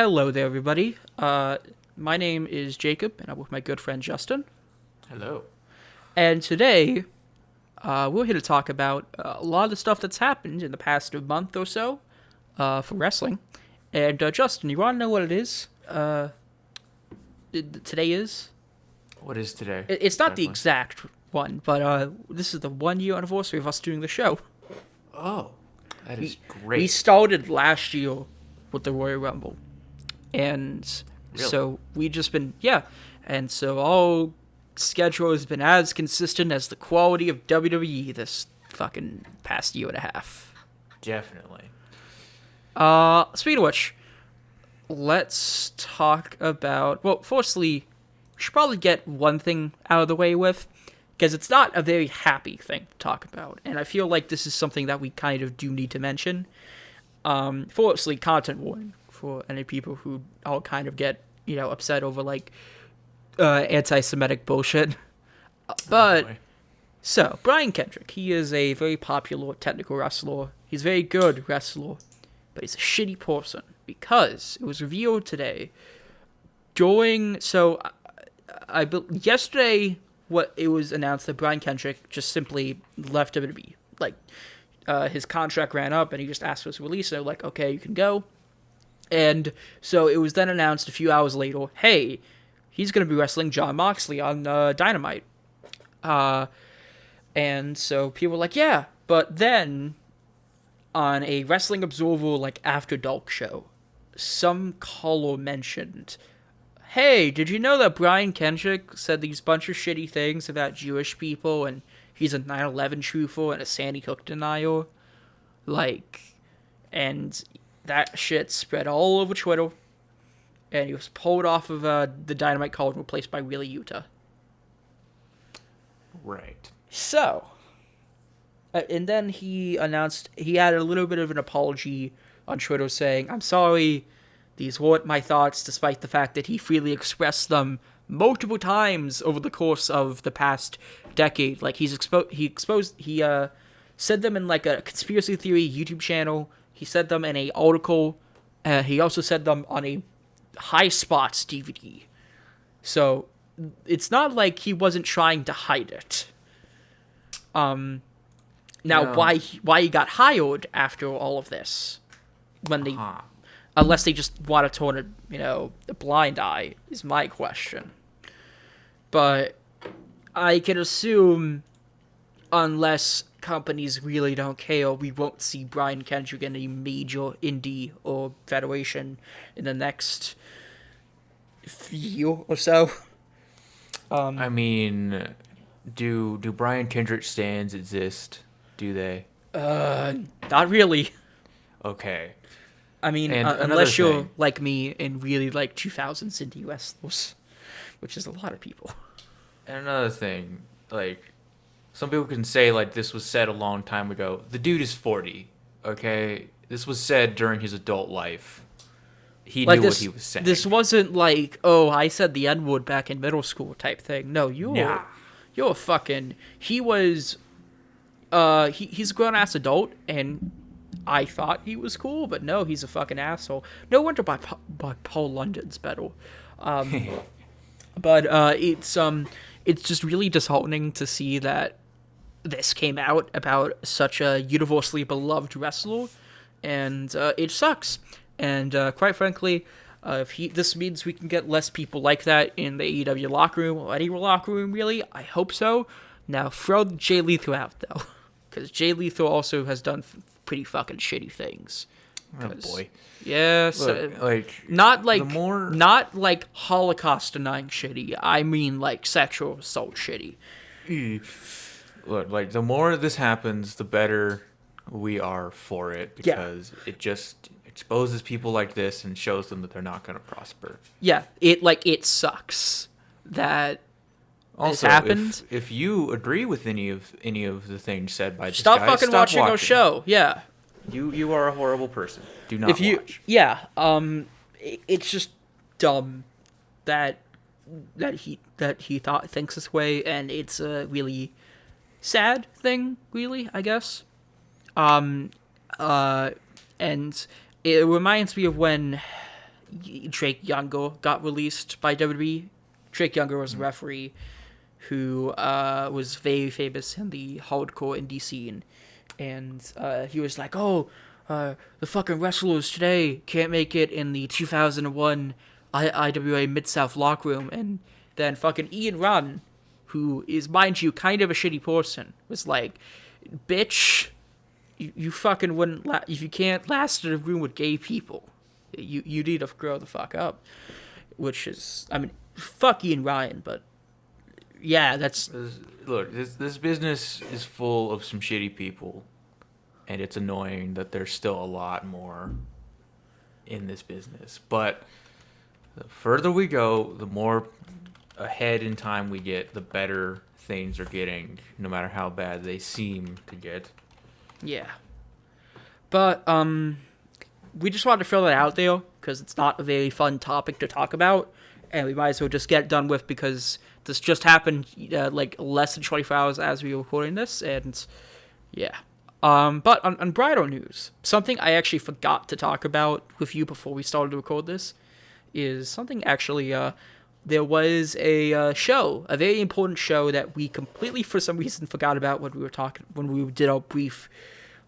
Hello there, everybody. My name is Jacob, and I'm with my good friend Justin. Hello. And today, we're here to talk about a lot of the stuff that's happened in the past month or so for wrestling. And Justin, you want to know what it is? Today is? What is today? It's not the exactly? exact one, but this is the 1 year anniversary of us doing the show. Oh, that is We great. started last year with the Royal Rumble. And Really? so we just been, yeah. And so our schedule has been as consistent as the quality of WWE this fucking past year and a half. Definitely. Speaking of which, let's talk about, well, firstly, we should probably get one thing out of the way with, because it's not a very happy thing to talk about. And I feel like this is something that we kind of do need to mention. Firstly, content warning for any people who all kind of get, upset over, like, anti-Semitic bullshit. But, boy. so, Brian Kendrick, he is a very popular technical wrestler. He's a very good wrestler, but he's a shitty person because it was revealed today yesterday, what it was announced that Brian Kendrick just simply left WWE. Like, his contract ran up and he just asked for his release. And they're like, okay, you can go. And so it was then announced a few hours later, hey, he's going to be wrestling Jon Moxley on Dynamite. And so people were like, yeah. But then on a Wrestling Observer, like, After Dark show, some caller mentioned, hey, did you know that Brian Kendrick said these bunch of shitty things about Jewish people and he's a 9/11 truther and a Sandy Hook denier? Like, and that shit spread all over Twitter, and he was pulled off of the Dynamite card and replaced by Wheeler Yuta. Right. So, and then he announced, he had a little bit of an apology on Twitter saying, I'm sorry, these weren't my thoughts, despite the fact that he freely expressed them multiple times over the course of the past decade. Like, he said them in, like, a conspiracy theory YouTube channel. He said them in a article. He also said them on a High Spots DVD. So it's not like he wasn't trying to hide it. Now, No. why he got hired after all of this, when they, Huh. unless they just want to turn a blind eye, is my question. But I can assume, unless companies really don't care, we won't see Brian Kendrick in a major indie or federation in the next year or so. I mean, do Brian Kendrick stands exist? Do they? Not really. Okay. I mean, And another unless you're thing. like me and really like 2000s indie wrestlers, which is a lot of people. And another thing, like, some people can say, like, this was said a long time ago. The dude is 40, okay? This was said during his adult life. He Like knew what this, he was saying. this wasn't like, oh, I said the N word back in middle school type thing. No, Nah. you're a fucking. He was, he's a grown ass adult, and I thought he was cool, but no, he's a fucking asshole. No wonder by Paul London's better. But it's just really disheartening to see that this came out about such a universally beloved wrestler, and it sucks. And quite frankly, if this means we can get less people like that in the AEW locker room or any locker room, really, I hope so. Now throw Jay Lethal out though, because Jay Lethal also has done pretty fucking shitty things. Oh, boy. Yes, Look, like, not like the more... not like Holocaust denying shitty. I mean like sexual assault shitty. Look, like, the more this happens, the better we are for it, Yeah. because it just exposes people like this and shows them that they're not going to prosper. Yeah, it sucks that Also, happened. if you agree with any of the things said by this stop guy, fucking stop watching our show. Yeah. You are a horrible person. Do not If you watch. yeah, it's just dumb that he thinks this way, and it's a really sad thing, really, I guess. And it reminds me of when Drake Younger got released by WWE. Drake Younger was a referee who was very famous in the hardcore indie scene, and he was like, "Oh, the fucking wrestlers today can't make it in the 2001 IWA Mid-South locker room," and then fucking Ian Rotten, who is, mind you, kind of a shitty person, was like, "Bitch, you fucking wouldn't if you can't last in a room with gay people, you need to grow the fuck up," which is, I mean, fuck Ian Ryan, but yeah, that's... Look, this business is full of some shitty people, and it's annoying that there's still a lot more in this business. But the further we go, the more ahead in time we get, the better things are getting, no matter how bad they seem to get. Yeah. But, we just wanted to throw that out there, because it's not a very fun topic to talk about, and we might as well just get it done with, because this just happened, like, less than 24 hours as we were recording this, and, yeah. But on brighter news, something I actually forgot to talk about with you before we started to record this, is something actually, there was a show, a very important show that we completely, for some reason, forgot about when we did our brief,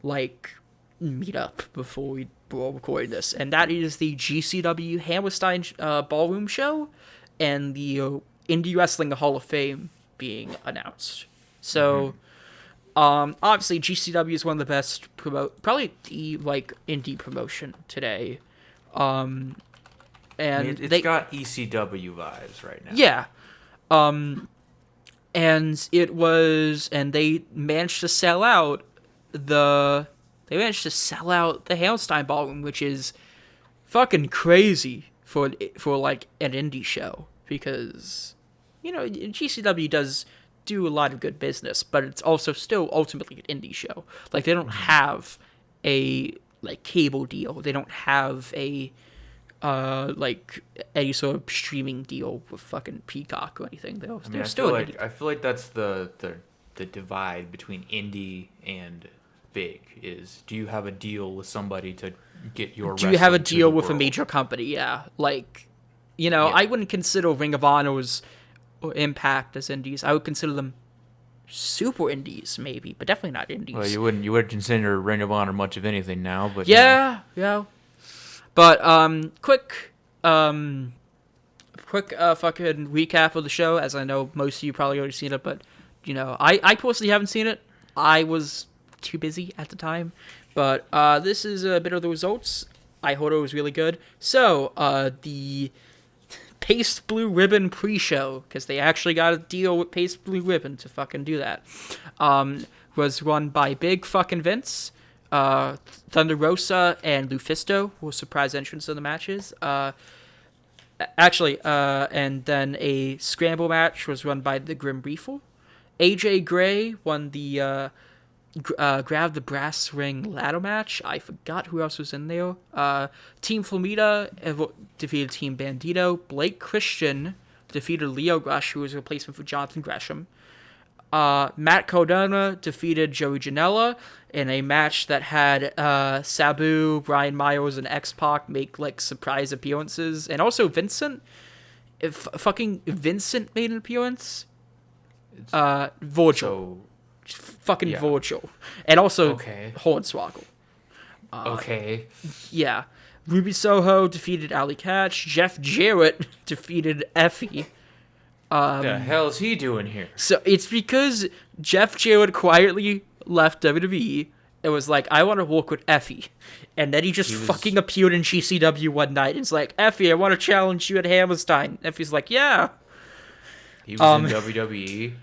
like, meetup before we were recording this, and that is the GCW Hammerstein Ballroom show and the Indie Wrestling Hall of Fame being announced. So, obviously, GCW is one of the best probably the like indie promotion today. And I mean, it's got ECW vibes right now. Yeah. And they managed to sell out the Hammerstein Ballroom, which is fucking crazy for like an indie show, because, you know, GCW does do a lot of good business, but it's also still ultimately an indie show. Like, they don't have a like cable deal. They don't have a like any sort of streaming deal with fucking Peacock or anything. I feel like that's the divide between indie and big is, do you have a deal with somebody to get your do you have a deal with a major company? Yeah, like, you know, I wouldn't consider Ring of Honor's or Impact as indies. I would consider them super indies, maybe, but definitely not indies. Well, you wouldn't consider Ring of Honor much of anything now, but yeah. But quick fucking recap of the show, as I know most of you probably already seen it, but, you know, I personally haven't seen it. I was too busy at the time, but this is a bit of the results. I heard it was really good. So the Paste Blue Ribbon pre-show, because they actually got a deal with Paste Blue Ribbon to fucking do that, was run by Big fucking Vince. Thunder Rosa and Lufisto were surprise entrants in the matches. And then a scramble match was run by the Grim Reaper. AJ Gray won the grab the brass ring ladder match. I forgot who else was in there. Team Flamita defeated Team Bandito. Blake Christian defeated Leo Rush, who was a replacement for Jonathan Gresham. Matt Cardona defeated Joey Janela in a match that had Sabu, Brian Myers, and X-Pac make like surprise appearances, and also Vincent. Fucking Vincent made an appearance. Virgil. Virgil. And also Hornswoggle. Okay. Yeah. Ruby Soho defeated Ali Catch. Jeff Jarrett defeated Effie. The hell is he doing here? So it's because Jeff Jarrett quietly left WWE and was like, I want to work with Effie. And then he fucking appeared in GCW one night and was like, Effie, I want to challenge you at Hammerstein. Effie's like, yeah. He was in WWE?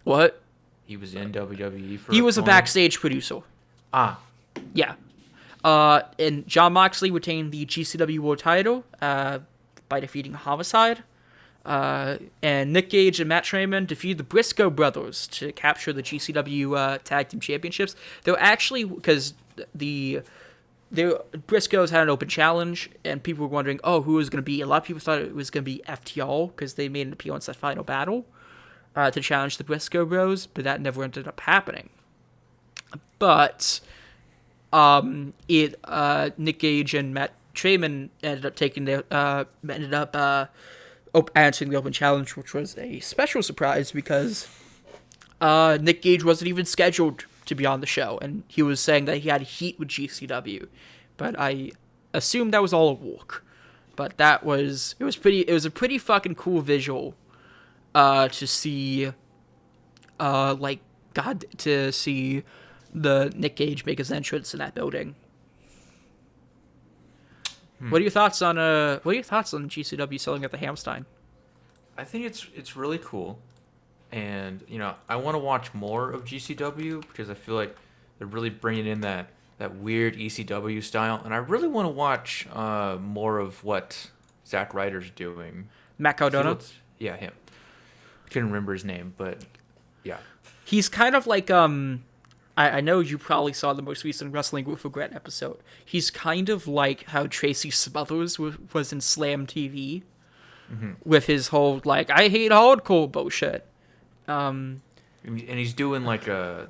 What? He was in WWE for He was a backstage producer. Yeah. And Jon Moxley retained the GCW World title by defeating Homicide. And Nick Gage and Matt Treyman defeated the Briscoe brothers to capture the GCW Tag Team Championships. They were actually, because the Briscoes had an open challenge, and people were wondering, who was going to be. A lot of people thought it was going to be FTR, because they made an appearance at Final Battle to challenge the Briscoe Bros, but that never ended up happening. But Nick Gage and Matt Trayman ended up answering the open challenge, which was a special surprise because Nick Gage wasn't even scheduled to be on the show, and he was saying that he had heat with GCW, but I assumed that was all a walk. But it was a pretty fucking cool visual to see to see the Nick Gage make his entrance in that building. What are your thoughts on GCW selling at the Hammerstein? I think it's really cool, and I want to watch more of GCW because I feel like they're really bringing in that weird ECW style, and I really want to watch more of what Zack Ryder's doing. Matt Cardona? Yeah, him. I couldn't remember his name, but yeah. He's kind of like I know you probably saw the most recent Wrestling with Regret episode. He's kind of like how Tracy Smothers was in Slam TV, with his whole I hate hardcore bullshit. And he's doing like a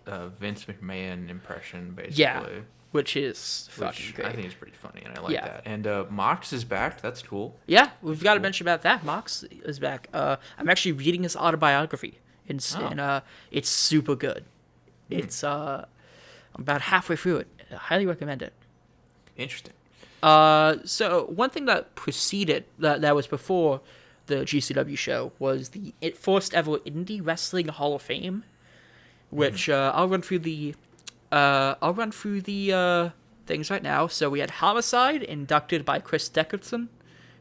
Vince McMahon impression, basically. Yeah, which is fucking great. I think it's pretty funny, and I like that. And Mox is back. That's cool. Yeah, we've got to mention about that. Mox is back. I'm actually reading his autobiography, and it's super good. It's I'm about halfway through it. I highly recommend it. Interesting. So one thing that preceded that was before the GCW show was the first ever Indie Wrestling Hall of Fame, which I'll run through the things right now. So we had Homicide, inducted by Chris Dickerson,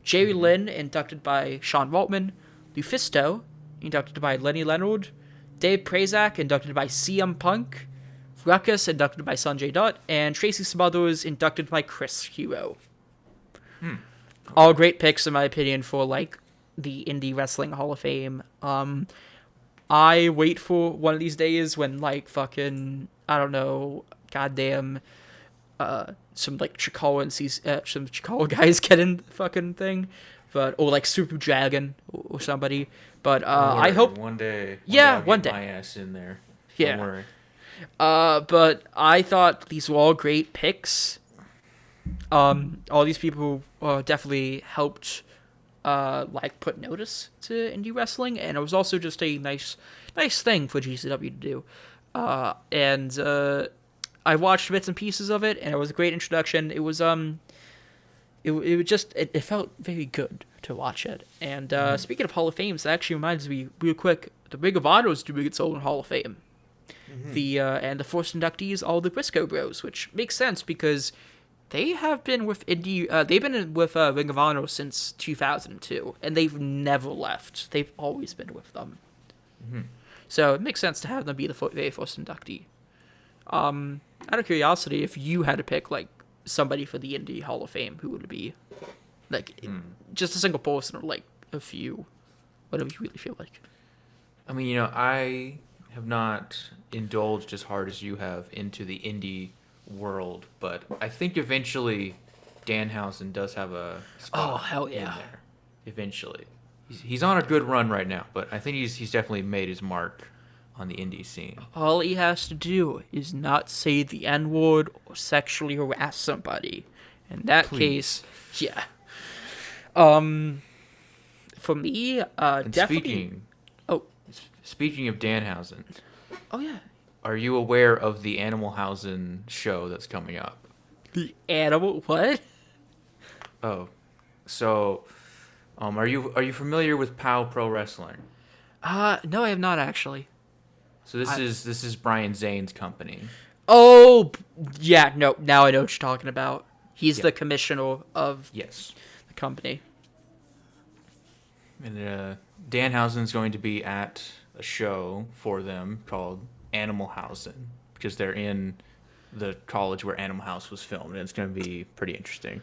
Jerry Lynn, inducted by Sean Waltman, Lufisto, inducted by Lenny Leonard, Dave Prazak, inducted by CM Punk, Ruckus, inducted by Sanjay Dutt, and Tracy Smothers, inducted by Chris Hero. All great picks, in my opinion, for the Indie Wrestling Hall of Fame. I wait for one of these days when fucking, I don't know, goddamn, some Chikara guys get in the fucking thing, or Super Dragon or somebody. But I hope one day. One day. My ass in there. Yeah. Don't worry. But I thought these were all great picks. All these people definitely helped put notice to indie wrestling, and it was also just a nice thing for GCW to do. And I watched bits and pieces of it, and it was a great introduction. It was it felt very good to watch it. And speaking of Hall of Fames, that actually reminds me real quick, the Ring of Honor is doing its own Hall of Fame. And the first inductees are the Briscoe Bros, which makes sense because they have been with they've been with Ring of Honor since 2002, and they've never left. They've always been with them. So it makes sense to have them be the very first inductee. Out of curiosity, if you had to pick somebody for the Indie Hall of Fame, who would it be? Just a single person, or a few, whatever you really feel like. I mean, I have not indulged as hard as you have into the indie world, but I think eventually Danhausen does have a spot hell yeah. in there. Eventually. He's on a good run right now, but I think he's definitely made his mark on the indie scene. All he has to do is not say the N-word or sexually harass somebody. In that case, yeah. For me, definitely... Speaking of Danhausen... Oh, yeah. Are you aware of the Animalhausen show that's coming up? The Animal... What? Oh. So, are you familiar with POW Pro Wrestling? No, I have not, actually. So this is Brian Zane's company. Oh, yeah, no, now I know what you're talking about. He's the commissioner of the company. And Danhausen's going to be at a show for them called Animalhausen, because they're in the college where Animal House was filmed, and it's going to be pretty interesting.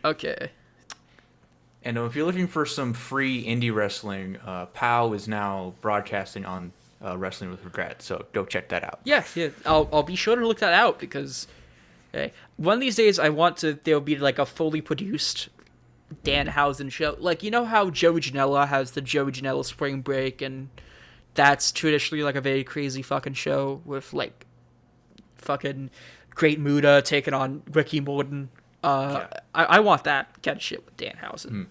Okay. And if you're looking for some free indie wrestling, POW is now broadcasting on Wrestling with Regret, so go check that out. Yeah, I'll be sure to look that out, because one of these days there'll be a fully produced Danhausen show. You know how Joey Janela has the Joey Janela Spring Break, and that's traditionally a very crazy fucking show with fucking Great Muda taking on Ricky Morton I want that kind of shit with Danhausen.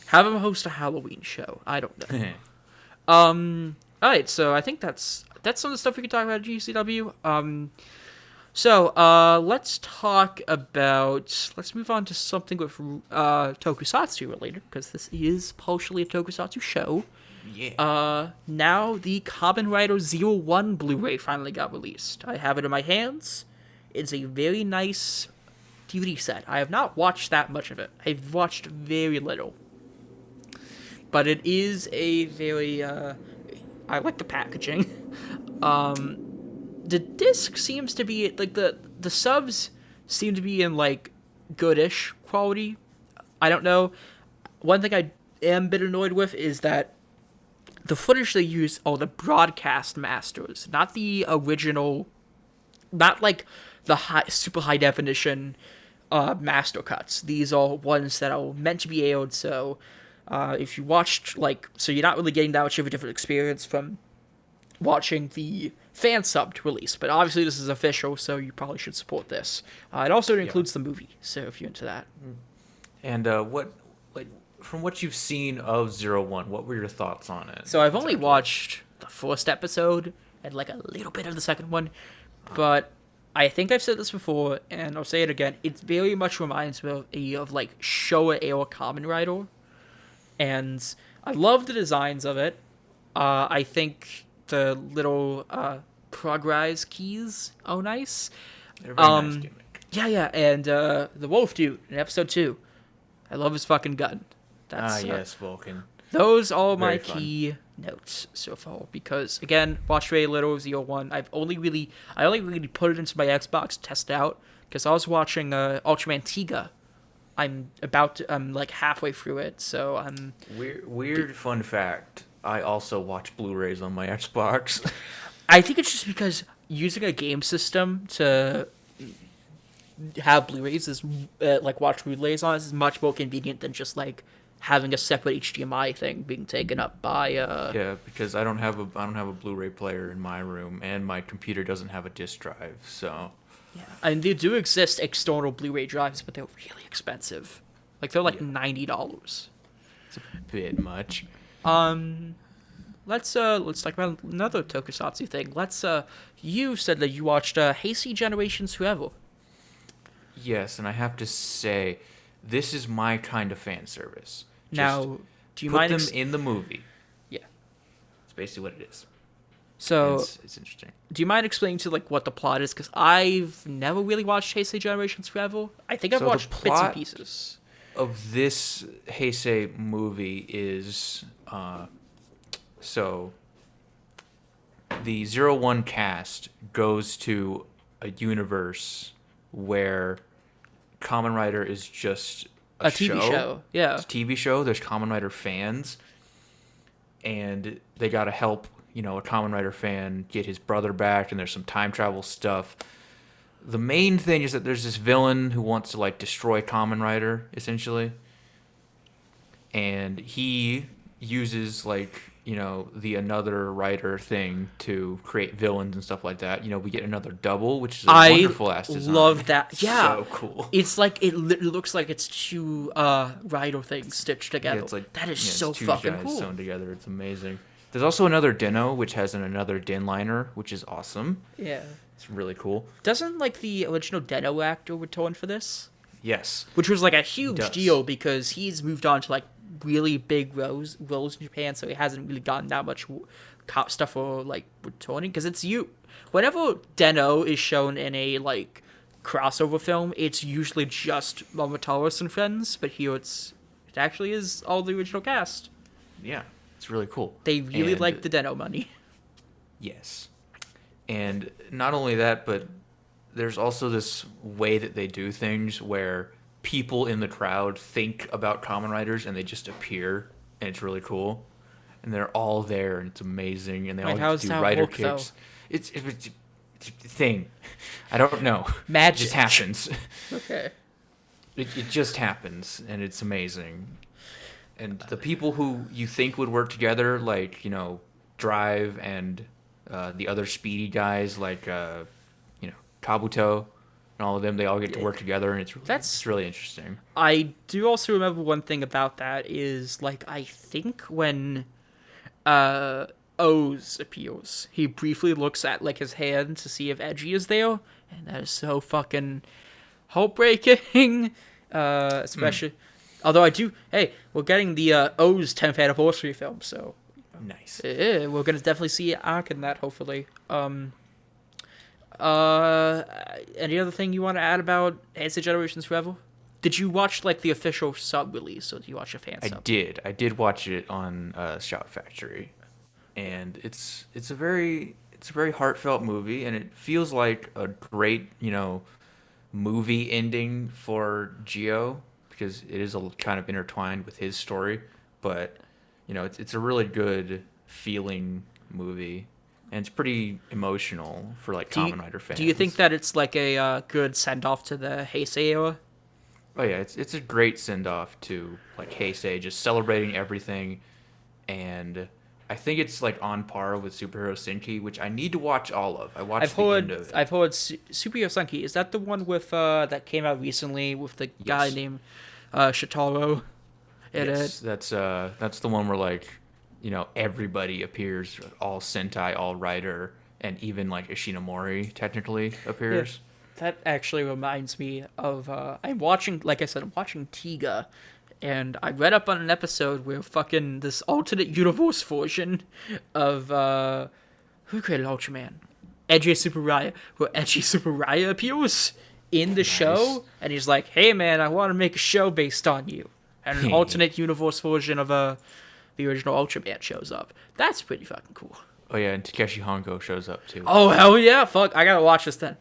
Have him host a Halloween show. I don't know. All right, so I think that's some of the stuff we can talk about at GCW. Let's talk about. Let's move on to something with Tokusatsu related, because this is partially a Tokusatsu show. Yeah. Now the Kamen Rider Zero One Blu-ray finally got released. I have it in my hands. It's a very nice DVD set. I have not watched that much of it. I've watched very little. But it is a very, I like the packaging. The disc seems to be, like, the subs seem to be in, like, goodish quality. I don't know. One thing I am a bit annoyed with is that the footage they use are the broadcast masters, not the original, not, like, the super high definition master cuts. These are ones that are meant to be aired, so if you watched, like, so you're not really getting that much of a different experience from watching the fan subbed release, but obviously this is official, so you probably should support this. It also includes the movie, so if you're into that. And from what you've seen of Zero One, what were your thoughts on it? So I've only watched the first episode and like a little bit of the second one, but I think I've said this before, and I'll say it again. It very much reminds me of like Showa era Kamen Rider, and I love the designs of it. I think the little progress keys are nice. They're a very nice gimmick. Yeah, and the Wolf Dude in episode 2. I love his fucking gun. Yes, Vulcan. Those are my Very fun. key notes so far, because again, watched very little of Zero One. I only really put it into my Xbox to test it out, because I was watching Ultraman Tiga. I'm like halfway through it, so I'm Weird fun fact. I also watch Blu-rays on my Xbox. I think it's just because using a game system to have Blu-rays is like watch relays on is much more convenient than just like having a separate HDMI thing being taken up by Yeah, because I don't have a Blu-ray player in my room, and my computer doesn't have a disc drive, so. Yeah, and they do exist external Blu-ray drives, but they're really expensive. Like they're like $90. It's a bit much. Let's talk about another Tokusatsu thing. You said that you watched Heisei Generations Forever. Yes, and I have to say, this is my kind of fan service. Now, do you put mind them in the movie? Yeah. It's basically what it is. So It's interesting. do you mind explaining to like what the plot is? Because I've never really watched Heisei Generations Forever. I think I've So the watched bits and plot pieces. Of this Heisei movie is so the 01 cast goes to a universe where Kamen Rider is just a TV show. Yeah. It's a TV show. There's Kamen Rider fans, and they gotta help, a Kamen Rider fan get his brother back, and there's some time travel stuff. The main thing is that there's this villain who wants to like destroy Kamen Rider, essentially. And he uses like, the another writer thing to create villains and stuff like that. We get another double, which is a wonderful ass design. I love that. Yeah. So cool. It's like it looks like it's two Rider things stitched together. Yeah, it's like that is it's so two fucking guys cool. sewn together. It's amazing. There's also another Dino, which has another Din liner, which is awesome. Yeah. It's really cool. Doesn't like the original Deno actor return for this? Yes. Which was like a huge does. deal because he's moved on to like really big roles in Japan, so he hasn't really gotten that much cop stuff for like returning. Because whenever Deno is shown in a like crossover film, it's usually just Momotaros and friends, but here it actually is all the original cast. Yeah. It's really cool. They really And- like the Deno money. Yes. And not only that, but there's also this way that they do things where people in the crowd think about Kamen Riders and they just appear, and it's really cool. And they're all there, and it's amazing, and they Wait, all how get does to do that rider work, though? kicks. It's a thing. I don't know. Magic. It just happens. Okay. It just happens, and it's amazing. And the people who you think would work together, like, Drive and the other speedy guys, like, Kabuto and and all of them, they all get to work together, and That's- it's really interesting. I do also remember one thing about that is, like, I think when Oz appears, he briefly looks at, like, his hand to see if Edgy is there, and that is so fucking heartbreaking. Especially, although we're getting the O's 10th anniversary film, so Nice. we're gonna definitely see an arc in that, hopefully. Any other thing you want to add about Heisei Generations Forever? Did you watch, like, the official sub release, or did you watch a fan sub? I did watch it on Shout Factory, and it's a very heartfelt movie, and it feels like a great movie ending for Gio, because it is kind of intertwined with his story, but it's a really good feeling movie, and it's pretty emotional for, like, Kamen Rider fans. Do you think that it's, like, a good send off to the Heisei era? Oh yeah, it's a great send off to, like, Heisei, just celebrating everything, and I think it's, like, on par with Superhero Senki, which I need to watch all of. I watched end of it. I've heard Superhero Senki. Is that the one with that came out recently with the guy named Shitaro in Yes, it? that's the one where, like, everybody appears, all Sentai, all Rider, and even, like, Ishinomori technically appears. That actually reminds me of I'm watching Tiga, and I read up on an episode where fucking this alternate universe version of who created Ultraman? Edgy Tsuburaya, where Edgy Tsuburaya appears in the show, and he's like, "Hey man, I want to make a show based on you," and an alternate universe version of the original Ultraman shows up. That's pretty fucking cool. Oh yeah, and Takeshi Hongo shows up too. Oh hell yeah! Fuck, I gotta watch this then.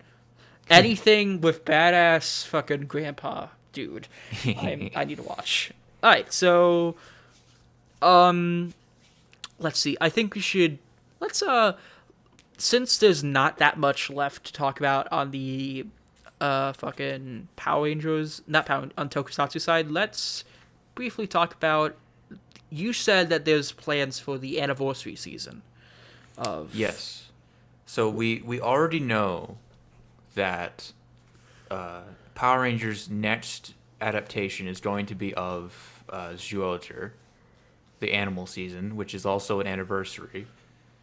Anything with badass fucking grandpa, dude, I need to watch. All right, so, let's see. I think we should since there's not that much left to talk about on the fucking Power Rangers, not Power on Tokusatsu side. Let's briefly talk about. You said that there's plans for the anniversary season of. Yes. So we already know that Power Rangers' next adaptation is going to be of Zyuohger, the animal season, which is also an anniversary.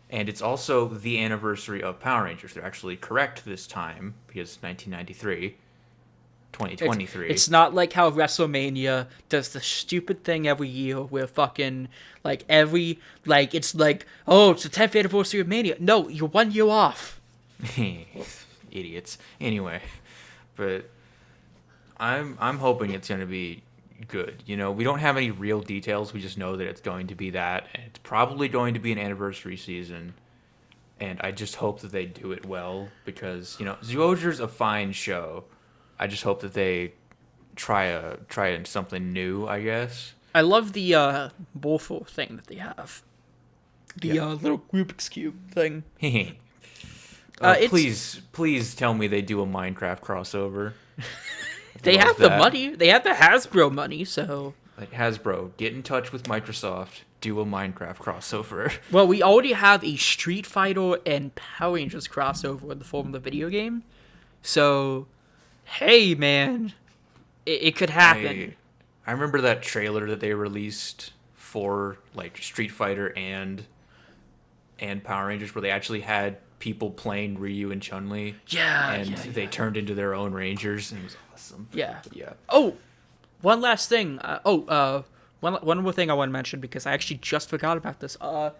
And it's also the anniversary of Power Rangers. They're actually correct this time, because 1993, 2023. It's not like how WrestleMania does the stupid thing every year where fucking, like, it's like, oh, it's the 10th anniversary of Mania. No, you're 1 year off. Idiots. Anyway, but I'm hoping it's going to be good. We don't have any real details. We just know that it's going to be that, and it's probably going to be an anniversary season. And I just hope that they do it well, because Zyuohger's a fine show. I just hope that they try something new, I guess. I love the Bofo thing that they have. The little Rubik's Cube thing. Please tell me they do a Minecraft crossover. They have the money. They have the Hasbro money, so. Like, Hasbro, get in touch with Microsoft. Do a Minecraft crossover. Well, we already have a Street Fighter and Power Rangers crossover in the form of the video game. So, hey, man. It could happen. I remember that trailer that they released for, like, Street Fighter and Power Rangers, where they actually had people playing Ryu and Chun-Li. And they turned into their own Rangers, and it was awesome. Yeah. Yeah. Oh, one last thing. One more thing I want to mention, because I actually just forgot about this. Kamen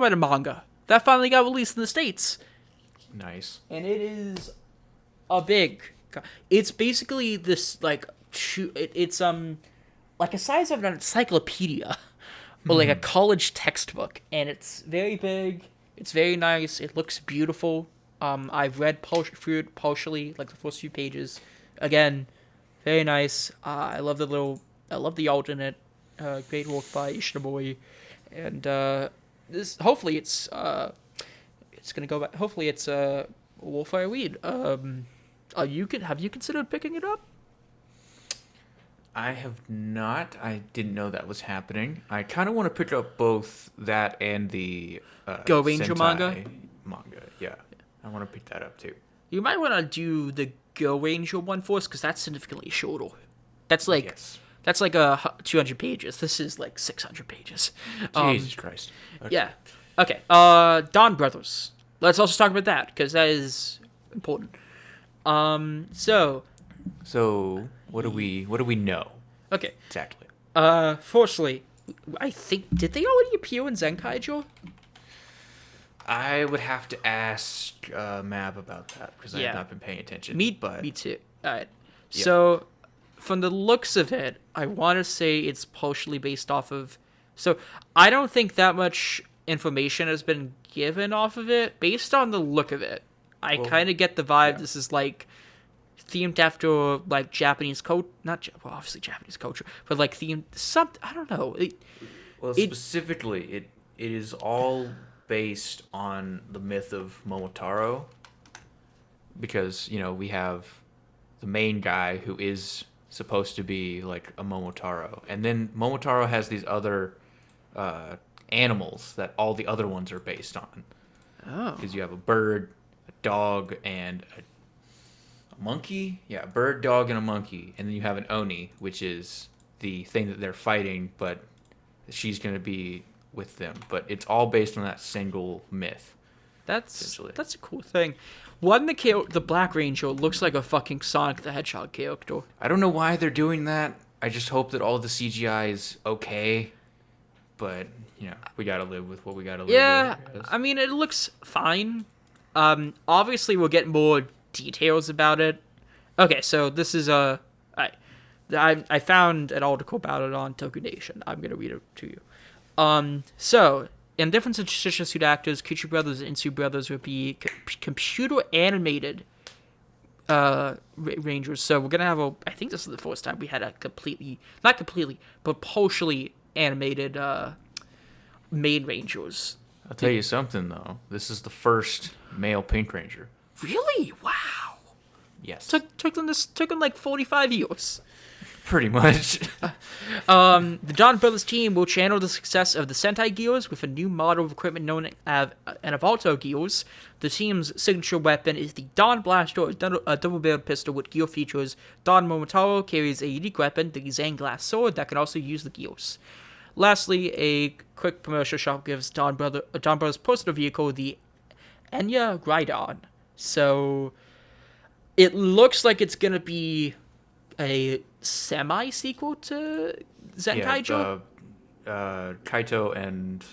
Rider manga. That finally got released in the States. Nice. And it is it's basically this, like, it's like a size of an encyclopedia or like a college textbook, and it's very big. It's very nice. It looks beautiful. I've read through it partially, like the first few pages. Again, very nice. I love the alternate. Great work by Ishinomori, and this hopefully it's gonna go back. Hopefully it's Wolfire Weed. Have you considered picking it up? I have not. I didn't know that was happening. I kind of want to pick up both that and the Go Ranger Sentai manga. Yeah, I want to pick that up too. You might want to do the Girl Ranger one for us, because that's significantly shorter. That's like Yes. that's like 200 pages. This is like 600 pages. Jesus Christ. Okay. Yeah. Okay. Dawn Brothers. Let's also talk about that because that is important. So what do we know okay. exactly? Firstly, I think did they already appear in Zenkaijo? I would have to ask Mab about that because I Yeah. have not been paying attention. Me too. Alright. Yeah. So, from the looks of it, I want to say it's partially based off of. So, I don't think that much information has been given off of it. Based on the look of it, I Well, kind of get the vibe yeah. this is like themed after like Japanese culture, well, obviously Japanese culture, but like themed something. I don't know. Well, It- specifically, it is all based on the myth of Momotaro, because we have the main guy who is supposed to be like a Momotaro, and then Momotaro has these other animals that all the other ones are based on. Oh. Because you have a bird, a dog, and a monkey. Yeah, a bird, dog, and a monkey, and then you have an Oni, which is the thing that they're fighting, but she's going to be with them. But it's all based on that single myth. Essentially. That's a cool thing. One, the Black Ranger looks like a fucking Sonic the Hedgehog character. I don't know why they're doing that. I just hope that all the CGI is okay. But, we got to live with what we got to live Yeah, with. I guess. I mean, it looks fine. Obviously, we'll get more details about it. Okay, so this is I found an article about it on Toku Nation. I'm gonna read it to you. So in different traditional suit actors, Kuchi Brothers and Insu Brothers would be computer animated Rangers. So we're gonna have I think this is the first time we had a not completely, but partially animated main Rangers. I'll tell you something, though. This is the first male Pink Ranger. Really? Wow. Yes. Took them like 45 years. Pretty much. The Dawn Brothers team will channel the success of the Sentai Gears with a new model of equipment known as an Avalto Gears. The team's signature weapon is the Dawn Blaster, a double-barreled pistol with gear features. Dawn Momotaro carries a unique weapon, the Zang Glass Sword, that can also use the gears. Lastly, a quick promotional shot gives Dawn Brothers' personal vehicle, the Enya Rhydon. So, it looks like it's gonna be a semi-sequel to Zenkaijo. Kaito and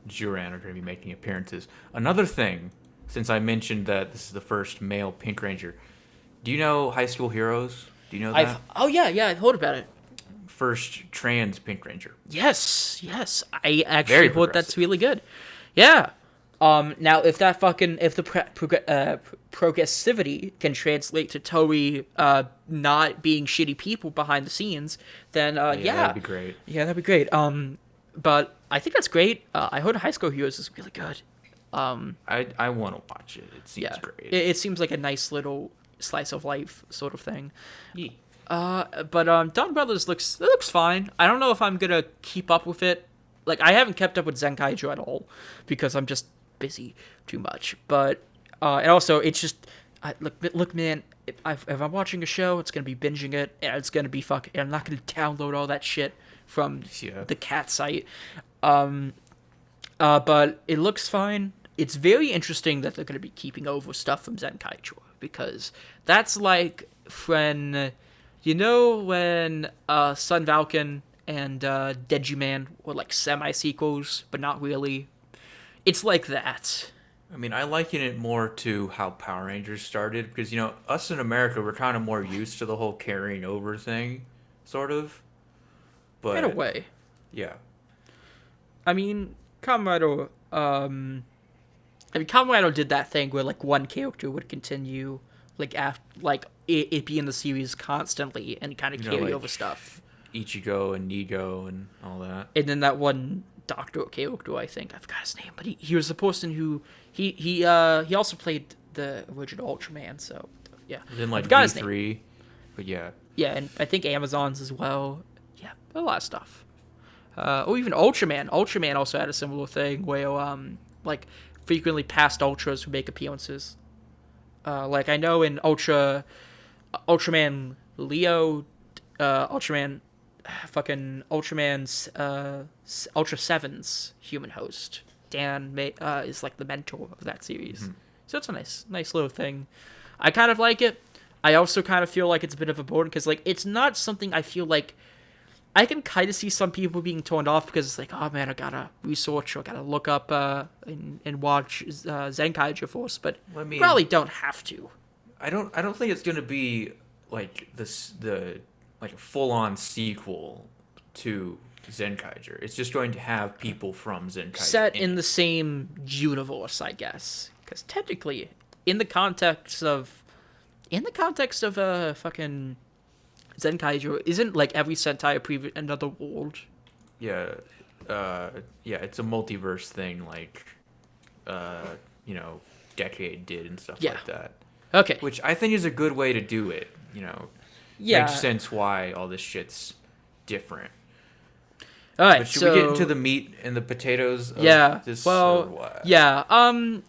Juran are going to be making appearances. Another thing, since I mentioned that this is the first male Pink Ranger, do you know High School Heroes? Do you know that? I've heard about it. First trans Pink Ranger. Yes. I actually Very thought that's progressive. really good. Yeah. Now if the progressivity can translate to Toei not being shitty people behind the scenes, then yeah, That'd be great. Yeah, that'd be great. But I think that's great. I heard High School Heroes is really good. I want to watch it. It seems Yeah, great. it seems like a nice little slice of life sort of thing. Yeah. But Dawn Brothers looks fine. I don't know if I'm gonna keep up with it. Like I haven't kept up with Zenkaijo at all because I'm just busy too much. But and also it's just look, man. If I'm watching a show, it's gonna be binging it, and it's gonna be fucking. I'm not gonna download all that shit from the cat site. But it looks fine. It's very interesting that they're gonna be keeping over stuff from Zenkaijo because that's like when. You know when Sun Falcon and Dejiman were like semi-sequels, but not really? It's like that. I mean, I liken it more to how Power Rangers started because, us in America, we're kind of more used to the whole carrying over thing, sort of. But In a way. Yeah. I mean, Kamen Rider did that thing where like one character would continue like after it be in the series constantly and kind of carry like over stuff. Ichigo and Nigo and all that. And then that one Doctor character, I think I forgot his name, but he was the person who he also played the original Ultraman. So yeah, Then I like forgot his name. V3, but yeah. Yeah, and I think Amazon's as well. Yeah, a lot of stuff. Or even Ultraman. Ultraman also had a similar thing where like frequently past Ultras would make appearances. Like I know in Ultraman Leo, Ultraman, fucking Ultraman's Ultra Seven's human host. Dan is like the mentor of that series, so it's a nice little thing. I kind of like it. I also kind of feel like it's a bit of a burden because like it's not something I feel like I can kind of see some people being turned off because it's like, oh man, I gotta research or gotta look up and watch Zenkaiger Force, but I mean, probably don't have to. I don't think it's gonna be like the like a full on sequel to Zenkaiger. It's just going to have people from Zenkaiger Set in the same universe, I guess, because technically, in the context of fucking Zenkaiger, isn't like every Sentai another world? Yeah, it's a multiverse thing, like, Decade did and stuff like that. Okay. Which I think is a good way to do it. Yeah. Makes sense why all this shit's different. All right. But should we get into the meat and the potatoes? Of this, Well. or what? Yeah. I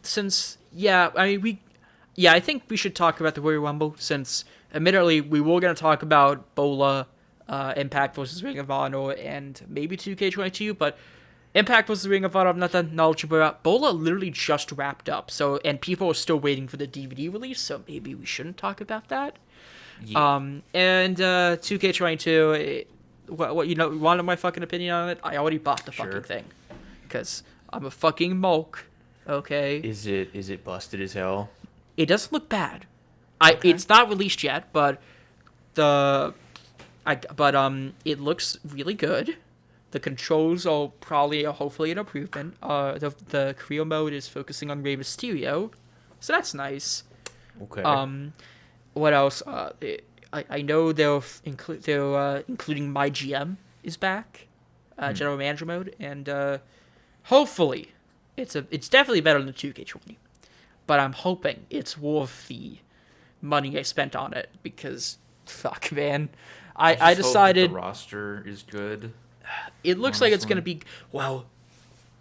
think we should talk about the Royal Rumble since, admittedly, we were going to talk about Bola, Impact versus Ring of Honor, and maybe 2K22, but Impact versus Ring of Honor, I'm not that knowledgeable about. Bola literally just wrapped up, and people are still waiting for the DVD release, so maybe we shouldn't talk about that. Yeah. And 2K22, what you want my fucking opinion on it? I already bought the fucking thing, because I'm a fucking mulk. Okay. Is it busted as hell? It doesn't look bad. It's not released yet, but it looks really good. The controls are hopefully an improvement. The career mode is focusing on Rey Mysterio, so that's nice. Okay. What else? I know they're including My GM is back, General Manager mode, and hopefully it's definitely better than 2K20. But I'm hoping it's worth the money I spent on it because, fuck, man. I decided the roster is good. It looks like it's going to be, well,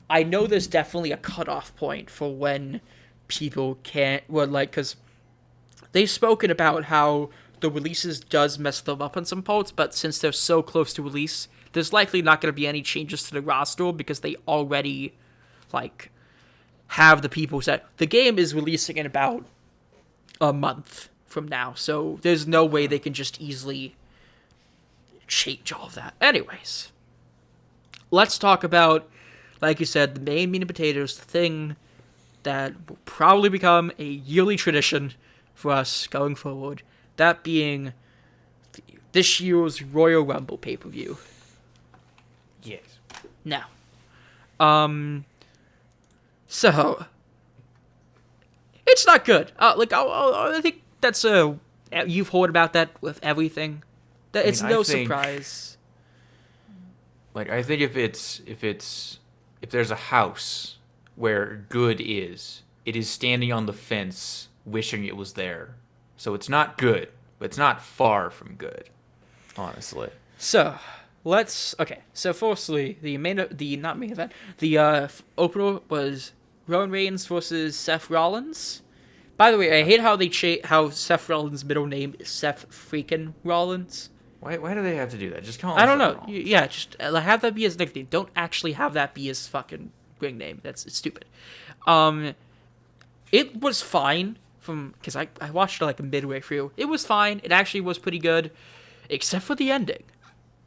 I know there's definitely a cutoff point for when people can't, because they've spoken about how the releases does mess them up on some parts, but since they're so close to release, there's likely not going to be any changes to the roster because they already, have the people set. The game is releasing in about a month from now, so there's no way they can just easily change all of that. Anyways, let's talk about, like you said, the main meat and potatoes, the thing that will probably become a yearly tradition for us going forward, that being this year's Royal Rumble pay-per-view. Yes. Now, so it's not good. I think that's you've heard about that with everything. That it's no surprise. I think if there's a house where good is, it is standing on the fence, wishing it was there. So it's not good, but it's not far from good, honestly. So So firstly, the opener was Roman Reigns versus Seth Rollins. By the way, I hate how Seth Rollins' middle name is Seth freaking Rollins. Why do they have to do that? Just call him I don't Seth know. Rollins. Yeah, just have that be his nickname. Don't actually have that be his fucking ring name. It's stupid. It was fine because I watched it midway through. It was fine. It actually was pretty good, except for the ending.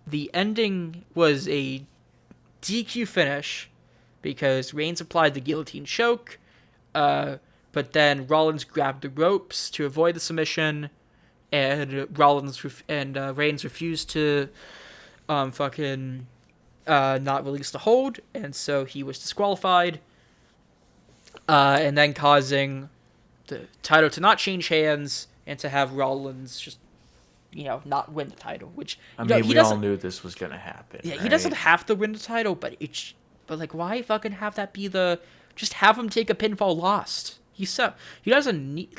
The ending was a DQ finish because Reigns applied the guillotine choke, but then Rollins grabbed the ropes to avoid the submission, and Reigns refused to not release the hold, and so he was disqualified, and then causing the title to not change hands and to have Rollins just not win the title, which we all knew this was gonna happen. Yeah, right? He doesn't have to win the title, but why fucking have that be just have him take a pinfall loss? He doesn't need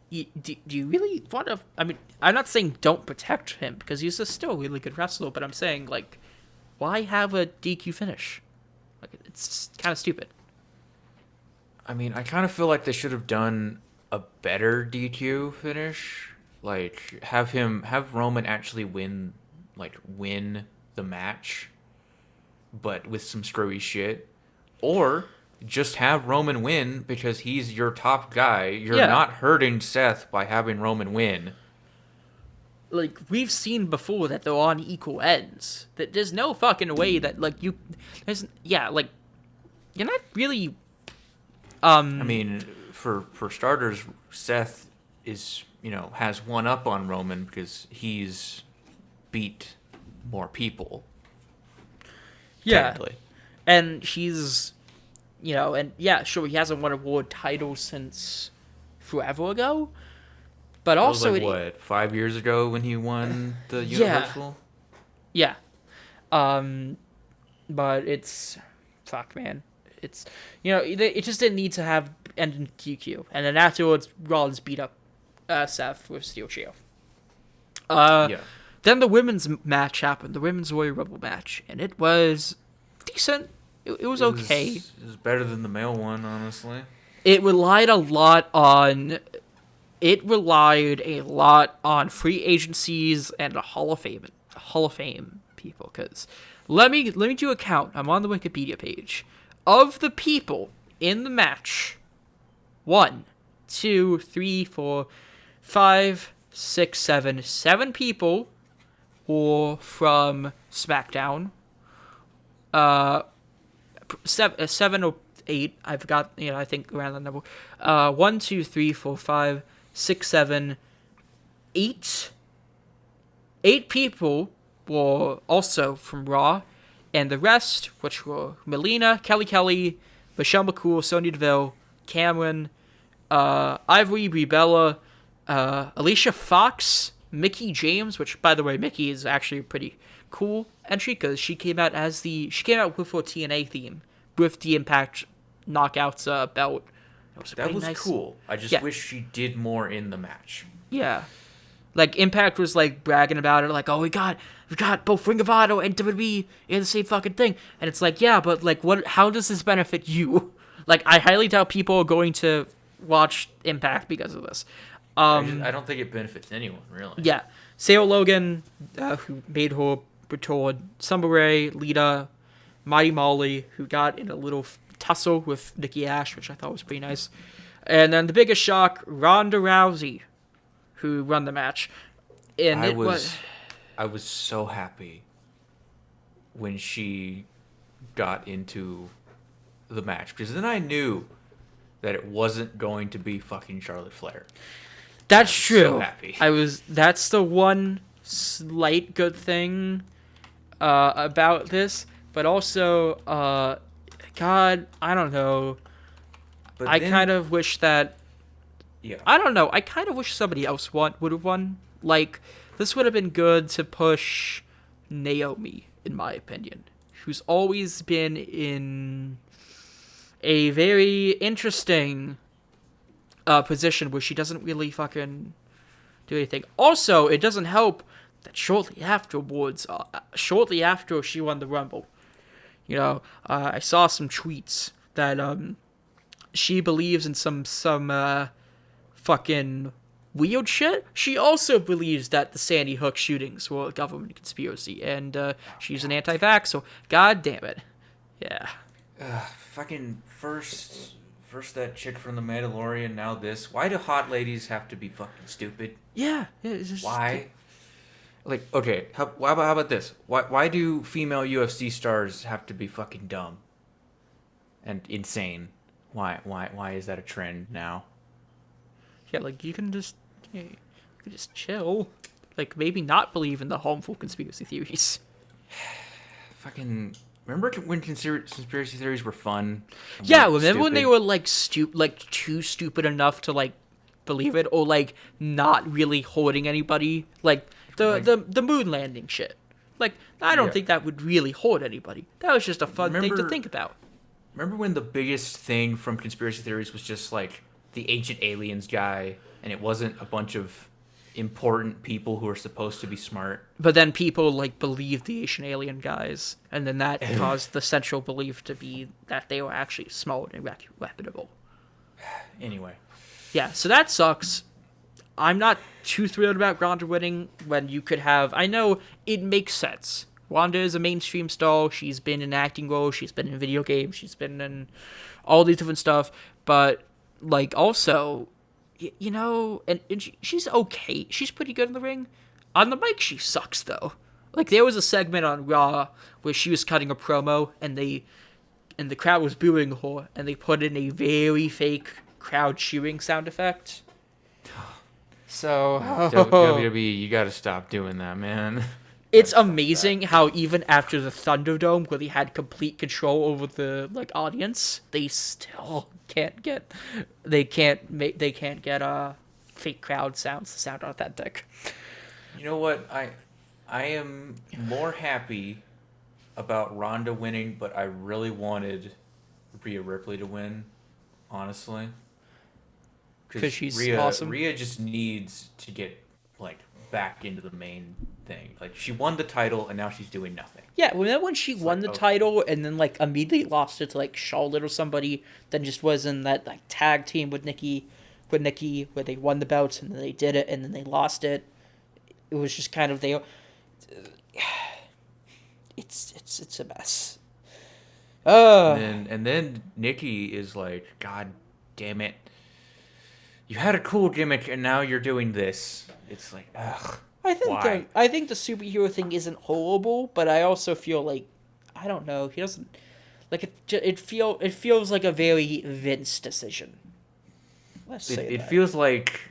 do you really want to? I mean, I'm not saying don't protect him because he's still a really good wrestler, but I'm saying why have a DQ finish? It's kind of stupid. I mean, I kind of feel like they should have done a better DQ finish. Like have Roman actually win the match, but with some screwy shit, or just have Roman win because he's your top guy. You're Yeah. not hurting Seth by having Roman win. Like, we've seen before that they're on equal ends. That there's no fucking way that, like, like, you're not really, I mean, for starters, Seth is, has one up on Roman because he's beat more people. yeah. Technically. And he's, and yeah, sure, he hasn't won a world title since forever ago. But That was also, like, what, 5 years ago when he won the Universal? Yeah. But it's, fuck, man. It's, it just didn't need to have end in QQ. And then afterwards, Rollins beat up Seth with Steel Chair. Yeah. Then the women's match happened, the women's Royal Rumble match, and it was decent. It was okay. It was better than the male one, honestly. It relied a lot on free agencies and a Hall of Fame people. Because let me do a count. I'm on the Wikipedia page of the people in the match. 1, 2, 3, 4, 5, 6, 7. 7 people were from SmackDown. 7 or 8. I forgot. I think around that number. 1, 2, 3, 4, 5, 6, 7, 8. 8 people were also from Raw, and the rest, which were Melina, Kelly, Michelle McCool, Sonya Deville, Cameron, Ivory, Brie Bella, Alicia Fox, Mickey James, which, by the way, Mickey is actually a pretty cool entry because she came out with her TNA theme with the Impact Knockouts belt. That was nice. cool. I just wish she did more in the match. Yeah. Like, Impact was, like, bragging about it, like, oh, we got both Ring of Honor and WWE in the same fucking thing. And it's like, yeah, but, like, how does this benefit you? Like, I highly doubt people are going to watch Impact because of this. I don't think it benefits anyone, really. Yeah. Sarah Logan, who made her return, Summer Rae, Lita, Mighty Molly, who got in a little tussle with Nikki Ash, which I thought was pretty nice. And then the biggest shock, Ronda Rousey, who won the match. And I was so happy when she got into the match, because then I knew that it wasn't going to be fucking Charlotte Flair. That's true. So happy. That's the one slight good thing about this, but also, God, I don't know. But I kind of wish that. Yeah. I don't know. I kind of wish somebody else would have won. Like, this would have been good to push Naomi, in my opinion, who's always been in a very interesting position where she doesn't really fucking do anything. Also, it doesn't help that shortly after she won the Rumble, I saw some tweets that she believes in some fucking weird shit. She also believes that the Sandy Hook shootings were a government conspiracy, and she's an anti-vax, so god damn it. Yeah. Fucking first that chick from The Mandalorian, now this. Why do hot ladies have to be fucking stupid? Yeah. It's just, Why? Like, okay, how about this? Why do female UFC stars have to be fucking dumb and insane? Why is that a trend now? Yeah, like, you can just chill. Like, maybe not believe in the harmful conspiracy theories. Fucking remember when conspiracy theories were fun? Yeah, remember when they were too stupid enough to like believe it, or like not really hurting anybody, like the moon landing shit. Like, I don't think that would really hurt anybody. That was just a fun thing to think about. Remember when the biggest thing from conspiracy theories was just like the ancient aliens guy, and it wasn't a bunch of important people who are supposed to be smart? But then people like believed the Asian alien guys, and then that caused the central belief to be that they were actually smart and reputable. Anyway. Yeah, so that sucks. I'm not too thrilled about Ronda winning when you could have. I know it makes sense. Ronda is a mainstream star. She's been in acting roles. She's been in video games. She's been in all these different stuff. But like also, you know, and she's okay. She's pretty good in the ring. On the mic, she sucks though. Like there was a segment on Raw where she was cutting a promo and the crowd was booing her and they put in a very fake crowd cheering sound effect. So WWE, you gotta stop doing that, man. it's amazing how even after the Thunderdome, where they had complete control over the like audience, they still can't get fake crowd sounds to sound authentic. You know what? I am more happy about Ronda winning, but I really wanted Rhea Ripley to win, honestly. Because she's Rhea, awesome. Rhea just needs to get like back into the main thing. Like she won the title and now she's doing nothing. Yeah, when she won the title and then like immediately lost it to like Charlotte or somebody, then just was in that like tag team with Nikki where they won the belts and then they did it and then they lost it. It was just kind of it's a mess. And then Nikki is like, God damn it. You had a cool gimmick and now you're doing this. It's like, ugh. I Why? think the superhero thing isn't horrible, but I also feel like I don't know. He doesn't like it feels like a very Vince decision. Let's say It that. feels like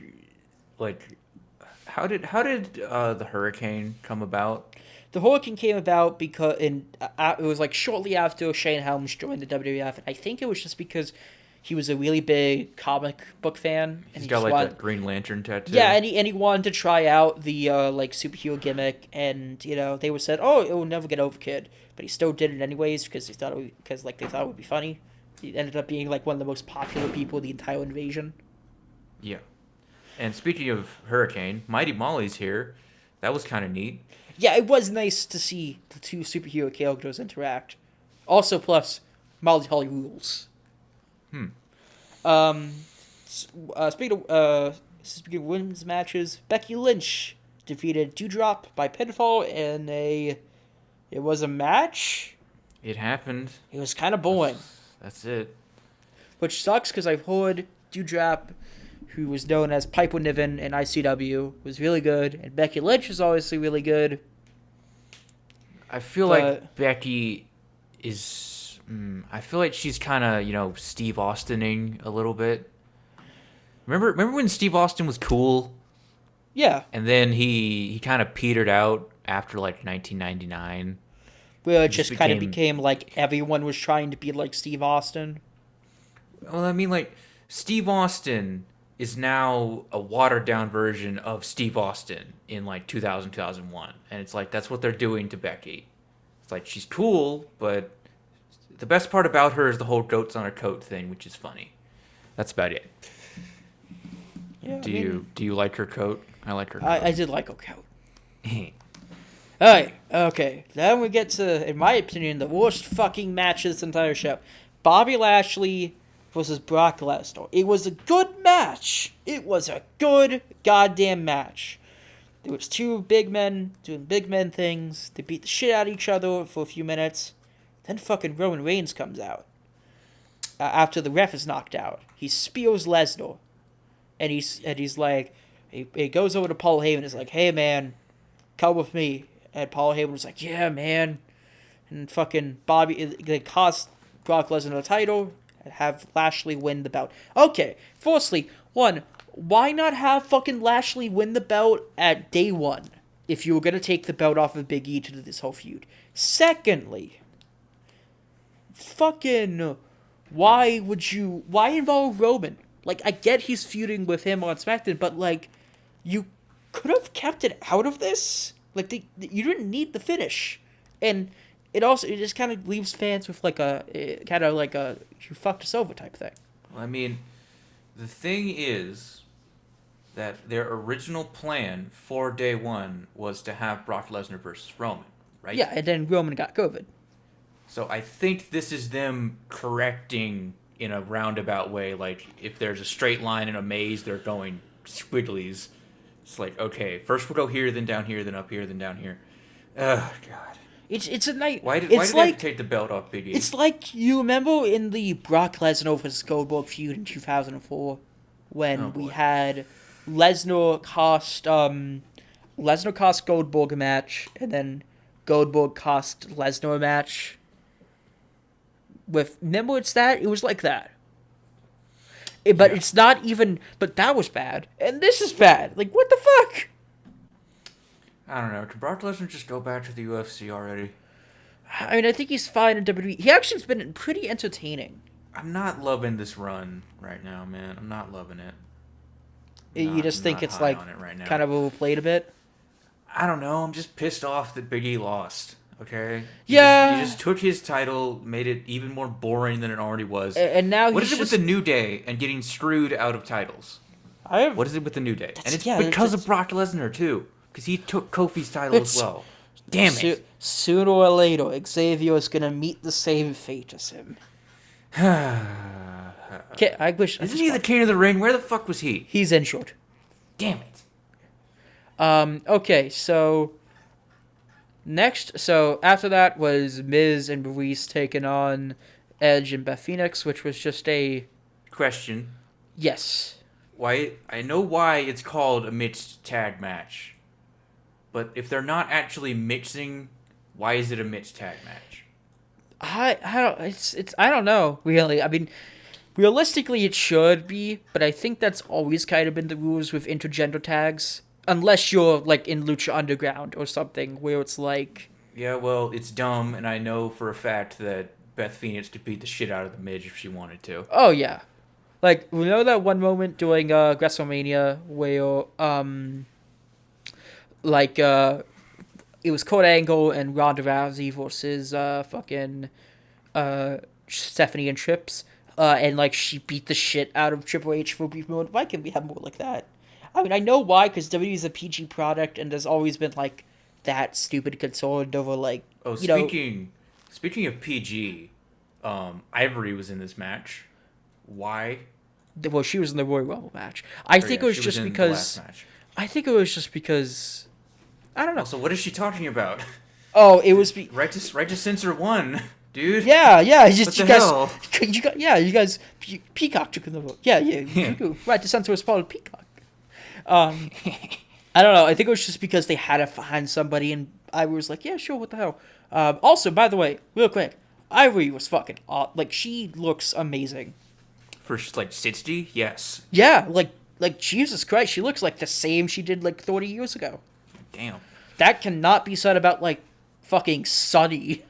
how did the hurricane come about? The Hurricane came about because it was like shortly after Shane Helms joined the WWF, and I think it was just because he was a really big comic book fan, and He's got like that Green Lantern tattoo. yeah, and he wanted to try out the like superhero gimmick, and you know they were said, oh, it will never get over, kid, but he still did it anyways because they thought it would be funny. He ended up being like one of the most popular people in the entire invasion. Yeah. And speaking of Hurricane, Mighty Molly's here. That was kind of neat. Yeah, it was nice to see the two superhero characters interact. Also, plus Molly Holly rules. Speaking of women's matches, Becky Lynch defeated Doudrop by pinfall in it was a match. It happened. It was kind of boring. That's it. Which sucks because I've heard Doudrop, who was known as Piper Niven in ICW, was really good, and Becky Lynch is obviously really good. I feel like Becky is... I feel like she's kind of, Steve Austining a little bit. Remember when Steve Austin was cool? Yeah. And then he kind of petered out after, like, 1999. Where it just kind of became like everyone was trying to be like Steve Austin. Well, I mean, like, Steve Austin is now a watered-down version of Steve Austin in, like, 2000, 2001. And it's like, that's what they're doing to Becky. It's like, she's cool, but the best part about her is the whole goats on her coat thing, which is funny. That's about it. Yeah, Do you like her coat? I like her coat. I did like her coat. Alright, okay. Then we get to, in my opinion, the worst fucking match of this entire show. Bobby Lashley versus Brock Lesnar. It was a good match. It was a good goddamn match. There was two big men doing big men things. They beat the shit out of each other for a few minutes. Then fucking Roman Reigns comes out. After the ref is knocked out. He spears Lesnar. And he's like, he goes over to Paul Heyman and is like, hey man, come with me. And Paul Heyman was like, yeah man. And fucking Bobby, they cost Brock Lesnar the title and have Lashley win the belt. Okay, firstly, why not have fucking Lashley win the belt at day one if you were going to take the belt off of Big E to do this whole feud? Secondly, fucking, why involve Roman? Like, I get he's feuding with him on SmackDown, but, like, you could have kept it out of this. Like, you didn't need the finish. And it just kind of leaves fans with, like, you fucked us over type thing. Well, I mean, the thing is that their original plan for day one was to have Brock Lesnar versus Roman, right? Yeah, and then Roman got COVID. So I think this is them correcting in a roundabout way. Like if there's a straight line in a maze, they're going squigglies. It's like, okay, first we'll go here, then down here, then up here, then down here. Oh God. It's a night. Why did It's they have to take the belt off Big E? It's like, you remember in the Brock Lesnar vs. Goldberg feud in 2004 when we had Lesnar cost Goldberg a match, and then Goldberg cost Lesnar a match. Remember, it was like that. But it's not even. But that was bad, and this is bad. Like, what the fuck? I don't know. Can Brock Lesnar just go back to the UFC already? I mean, I think he's fine in WWE. He actually's been pretty entertaining. I'm not loving this run right now, man. I'm not loving it. You just think it's like kind of overplayed a bit? I don't know. I'm just pissed off that Big E lost. Okay. Yeah. He just took his title, made it even more boring than it already was. And now what is it with the New Day and getting screwed out of titles? What is it with the New Day? And it's because of Brock Lesnar too, because he took Kofi's title as well. Damn it! Sooner or later, Xavier is gonna meet the same fate as him. Okay, I wish. Isn't he the king of the ring? Where the fuck was he? He's injured. Damn it. Okay, so after that was Miz and Maurice taking on Edge and Beth Phoenix, which was just a question. Yes. Why? I know why it's called a mixed tag match, but if they're not actually mixing, why is it a mixed tag match? I don't know, really. I mean, realistically it should be, but I think that's always kind of been the rules with intergender tags. Unless you're, like, in Lucha Underground or something, where it's like... Yeah, well, it's dumb, and I know for a fact that Beth Phoenix could beat the shit out of the Midge if she wanted to. Oh, yeah. Like, we know that one moment during WrestleMania where, it was Kurt Angle and Ronda Rousey versus Stephanie and Trips, and, like, she beat the shit out of Triple H for a brief moment. Why can't we have more like that? I mean, I know why, because WWE is a PG product, and there's always been, like, that stupid concern over, like, speaking of PG, Ivory was in this match. Why? Well, she was in the Royal Rumble match. I think it was just because... I don't know. So what is she talking about? Oh, it was... Right to censor one, dude. Yeah. Just, what the hell? You guys... Peacock took the vote. Yeah. Right to censor was part of Peacock. I don't know. I think it was just because they had to find somebody, and Ivory was like, yeah, sure, what the hell. Also, by the way, real quick, Ivory was fucking like, she looks amazing. For, like, 60? Yes. Yeah, like, Jesus Christ, she looks like the same she did, like, 30 years ago. Damn. That cannot be said about, like, fucking Sunny.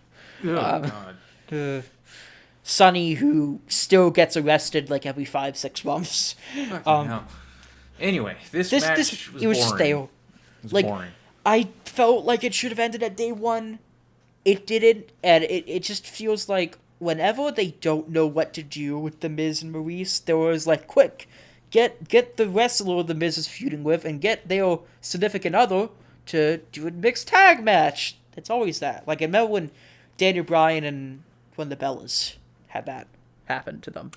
Oh, God. Sunny, who still gets arrested, like, every 5-6 months. Anyway, this match was it was boring. stale. It was like, boring. I felt like it should have ended at day one. It didn't, and it just feels like whenever they don't know what to do with The Miz and Maurice, there was like, quick, get the wrestler The Miz is feuding with and get their significant other to do a mixed tag match. It's always that. Like, I remember when Daniel Bryan and when the Bellas had that happen to them.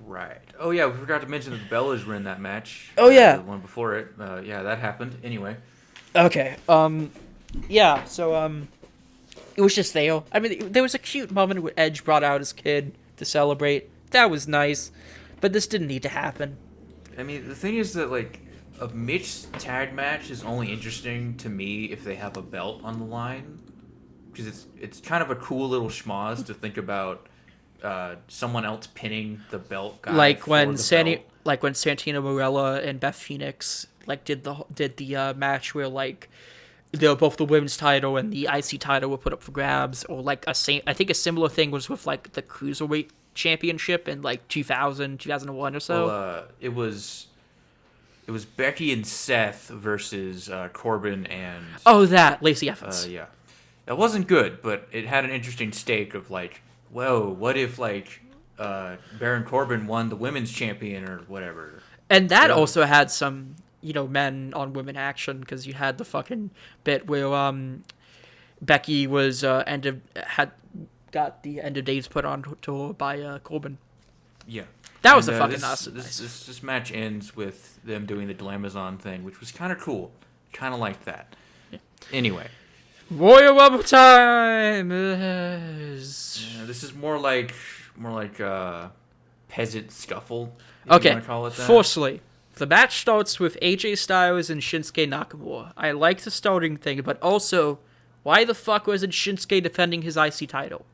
Right. Oh, yeah, we forgot to mention that the Bellas were in that match. Oh, yeah. The one before it. Yeah, that happened. Anyway. Okay. Yeah, so, it was just there. I mean, there was a cute moment where Edge brought out his kid to celebrate. That was nice. But this didn't need to happen. I mean, the thing is that, like, a mixed tag match is only interesting to me if they have a belt on the line. Because it's kind of a cool little schmoz to think about someone else pinning the belt guy. Like when Santino Marella and Beth Phoenix like did the match where like both the women's title and the IC title were put up for grabs, or like I think a similar thing was with like the Cruiserweight Championship in like 2001 or so. Well, it was Becky and Seth versus Corbin and Lacey Evans. Yeah, that wasn't good, but it had an interesting stake of like, whoa, what if like Baron Corbin won the women's champion or whatever? And that also had some, men on women action, because you had the fucking bit where Becky was got the end of days put on to her by Corbin. Yeah. That was And, a fucking this, awesome. this match ends with them doing the Glamazon thing, which was kind of cool. Kind of like that. Yeah. Anyway. Royal Rumble time. This is more like peasant scuffle. If you Okay. wanna call it that. Firstly, the match starts with AJ Styles and Shinsuke Nakamura. I like the starting thing, but also, why the fuck wasn't Shinsuke defending his IC title?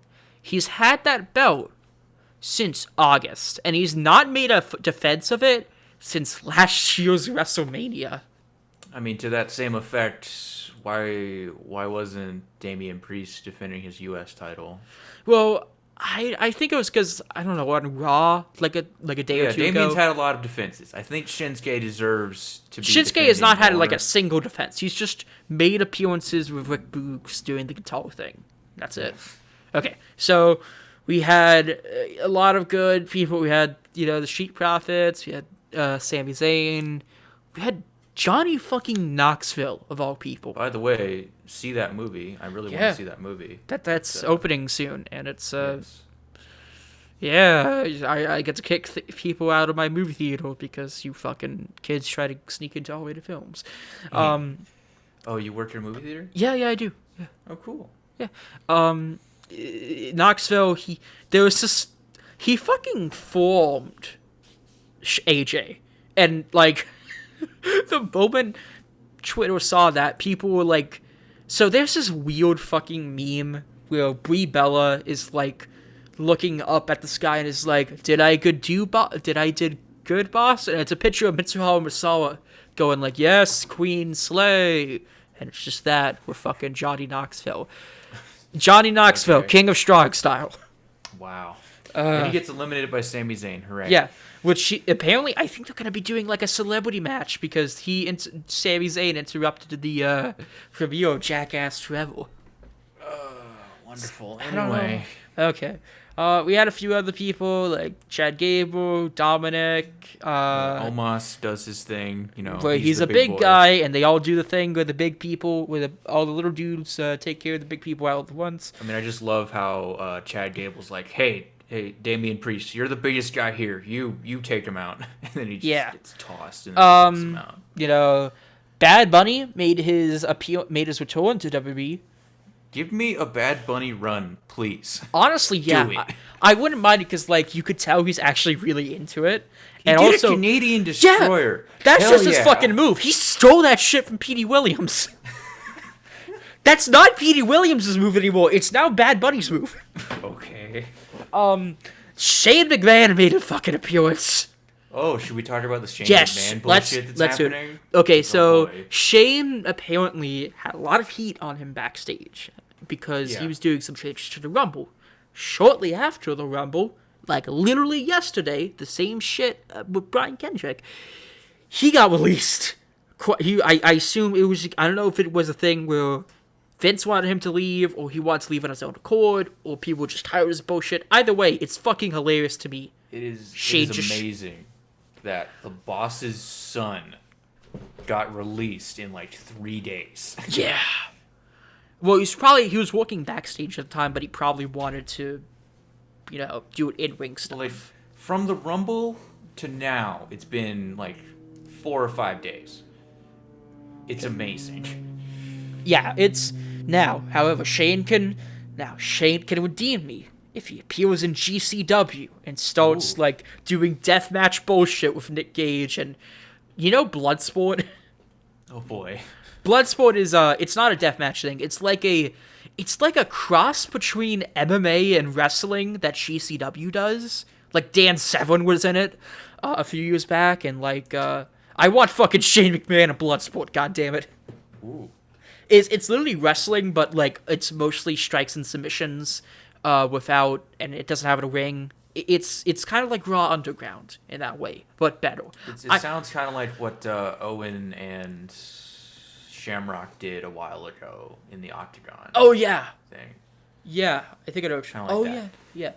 He's had that belt since August, and he's not made a defense of it since last year's WrestleMania. I mean, to that same effect, why wasn't Damian Priest defending his U.S. title? Well, I think it was because, I don't know, on Raw, like a day or two Damian's ago. had a lot of defenses. I think Shinsuke deserves to be Shinsuke has not had more. like a single defense. He's just made appearances with Rick Boogs doing the guitar thing. That's it. Okay, so we had a lot of good people. We had, the Street Profits. We had Sami Zayn. We had Johnny fucking Knoxville, of all people. By the way, see that movie. I really want Yeah. to see that movie. That's opening soon, and it's Yes. yeah, I get to kick people out of my movie theater because you fucking kids try to sneak into R-rated films. Oh, you work in a movie theater? Yeah, I do. Yeah. Oh, cool. Knoxville, he fucking formed AJ, and like the moment Twitter saw that, people were like, so there's this weird fucking meme where Brie Bella is like looking up at the sky and is like, did I did good, boss? And it's a picture of Mitsuharu Misawa going like, yes, Queen Slay, and it's just that with fucking Johnny Knoxville. Johnny Knoxville, Okay. King of Strong style. Wow. And he gets eliminated by Sami Zayn. Hooray. Yeah, which apparently I think they're gonna be doing like a celebrity match because Sami Zayn interrupted the review of Jackass Travel. Wonderful. I don't know. Anyway. Okay. We had a few other people like Chad Gable, Dominic. Omos does his thing. But he's the a big boy. guy, and they all do the thing where the big people, all the little dudes take care of the big people all at once. I mean, I just love how Chad Gable's like, hey, Damian Priest, you're the biggest guy here. You take him out. And then he just gets tossed and then takes him out. Bad Bunny made his return to WWE. Give me a Bad Bunny run, please. Honestly, yeah, Do it. I wouldn't mind it because like you could tell he's actually really into it. He And did also, a Canadian Destroyer. that's Hell just his yeah. fucking move. He stole that shit from Petey Williams. That's not Petey Williams' move anymore. It's now Bad Bunny's move. Okay. Shane McMahon made a fucking appearance. Oh, should we talk about the Shane Yes, McMahon let's bullshit that's do it. happening? Okay, Oh, so boy. Shane apparently had a lot of heat on him backstage because he Yeah. was doing some changes to the Rumble. Shortly after the Rumble, like literally yesterday, the same shit with Brian Kendrick, he got released. I assume it was, I don't know if it was a thing where Vince wanted him to leave, or he wanted to leave on his own accord, or people were just tired of his bullshit. Either way, it's fucking hilarious to me. It is Shane just- amazing that the boss's son got released in like 3 days. Yeah. Well, he was working backstage at the time, but he probably wanted to, do it in-ring stuff. Like from the Rumble to now, it's been like 4 or 5 days. It's amazing. Yeah, it's now. However, Shane can redeem me if he appears in GCW and starts like doing deathmatch bullshit with Nick Gage and Bloodsport. Oh boy. Bloodsport is it's not a deathmatch thing. It's like a cross between MMA and wrestling that GCW does. Like Dan Severn was in it a few years back, and like I want fucking Shane McMahon in Bloodsport. God damn it. Ooh. It's literally wrestling, but like it's mostly strikes and submissions, and it doesn't have a ring. It's kind of like Raw Underground in that way, but better. It sounds kind of like what Owen and Shamrock did a while ago in the Octagon. Oh yeah, Thing. yeah. I think I know. Kinda like that. Yeah.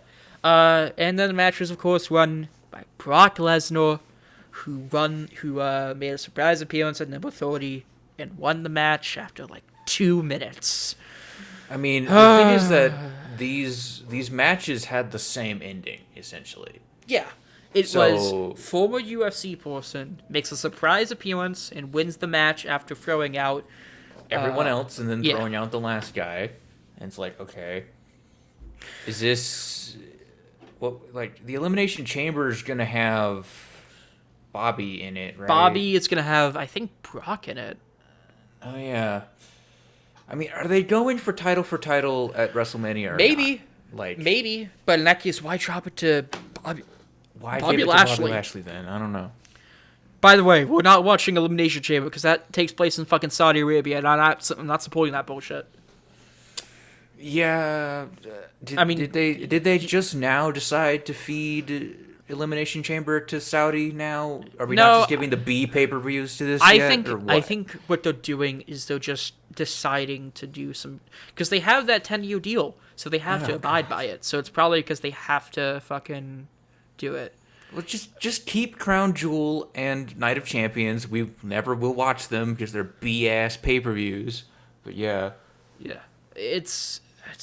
And then the match was of course run by Brock Lesnar, who made a surprise appearance at number 30 and won the match after like 2 minutes. I mean, the thing is that these matches had the same ending essentially. Yeah. It So- was former UFC person makes a surprise appearance and wins the match after throwing out Everyone else, and then yeah. throwing out the last guy, and it's like, okay, is this what, like, the Elimination Chamber is gonna have Bobby in it, right? Bobby. It's gonna have, I think, Brock in it. Oh yeah. I mean, are they going for title at WrestleMania? Or Maybe, not? Like, maybe, but in that case, why drop it to Bobby? why Bobby give it Lashley. to Bobby Lashley then? I don't know. By the way, we're not watching Elimination Chamber because that takes place in fucking Saudi Arabia, and I'm not supporting that bullshit. Yeah, I mean, did they just now decide to feed Elimination Chamber to Saudi now? Are we No, not just giving the B pay-per-views to this I yet, think or what? I think what they're doing is they're just deciding to do some, because they have that 10-year deal, so they have to Oh, abide by it. So it's probably because they have to fucking do it. Well, just keep Crown Jewel and Night of Champions. We never will watch them because they're B-ass pay-per-views. But yeah. Yeah, it's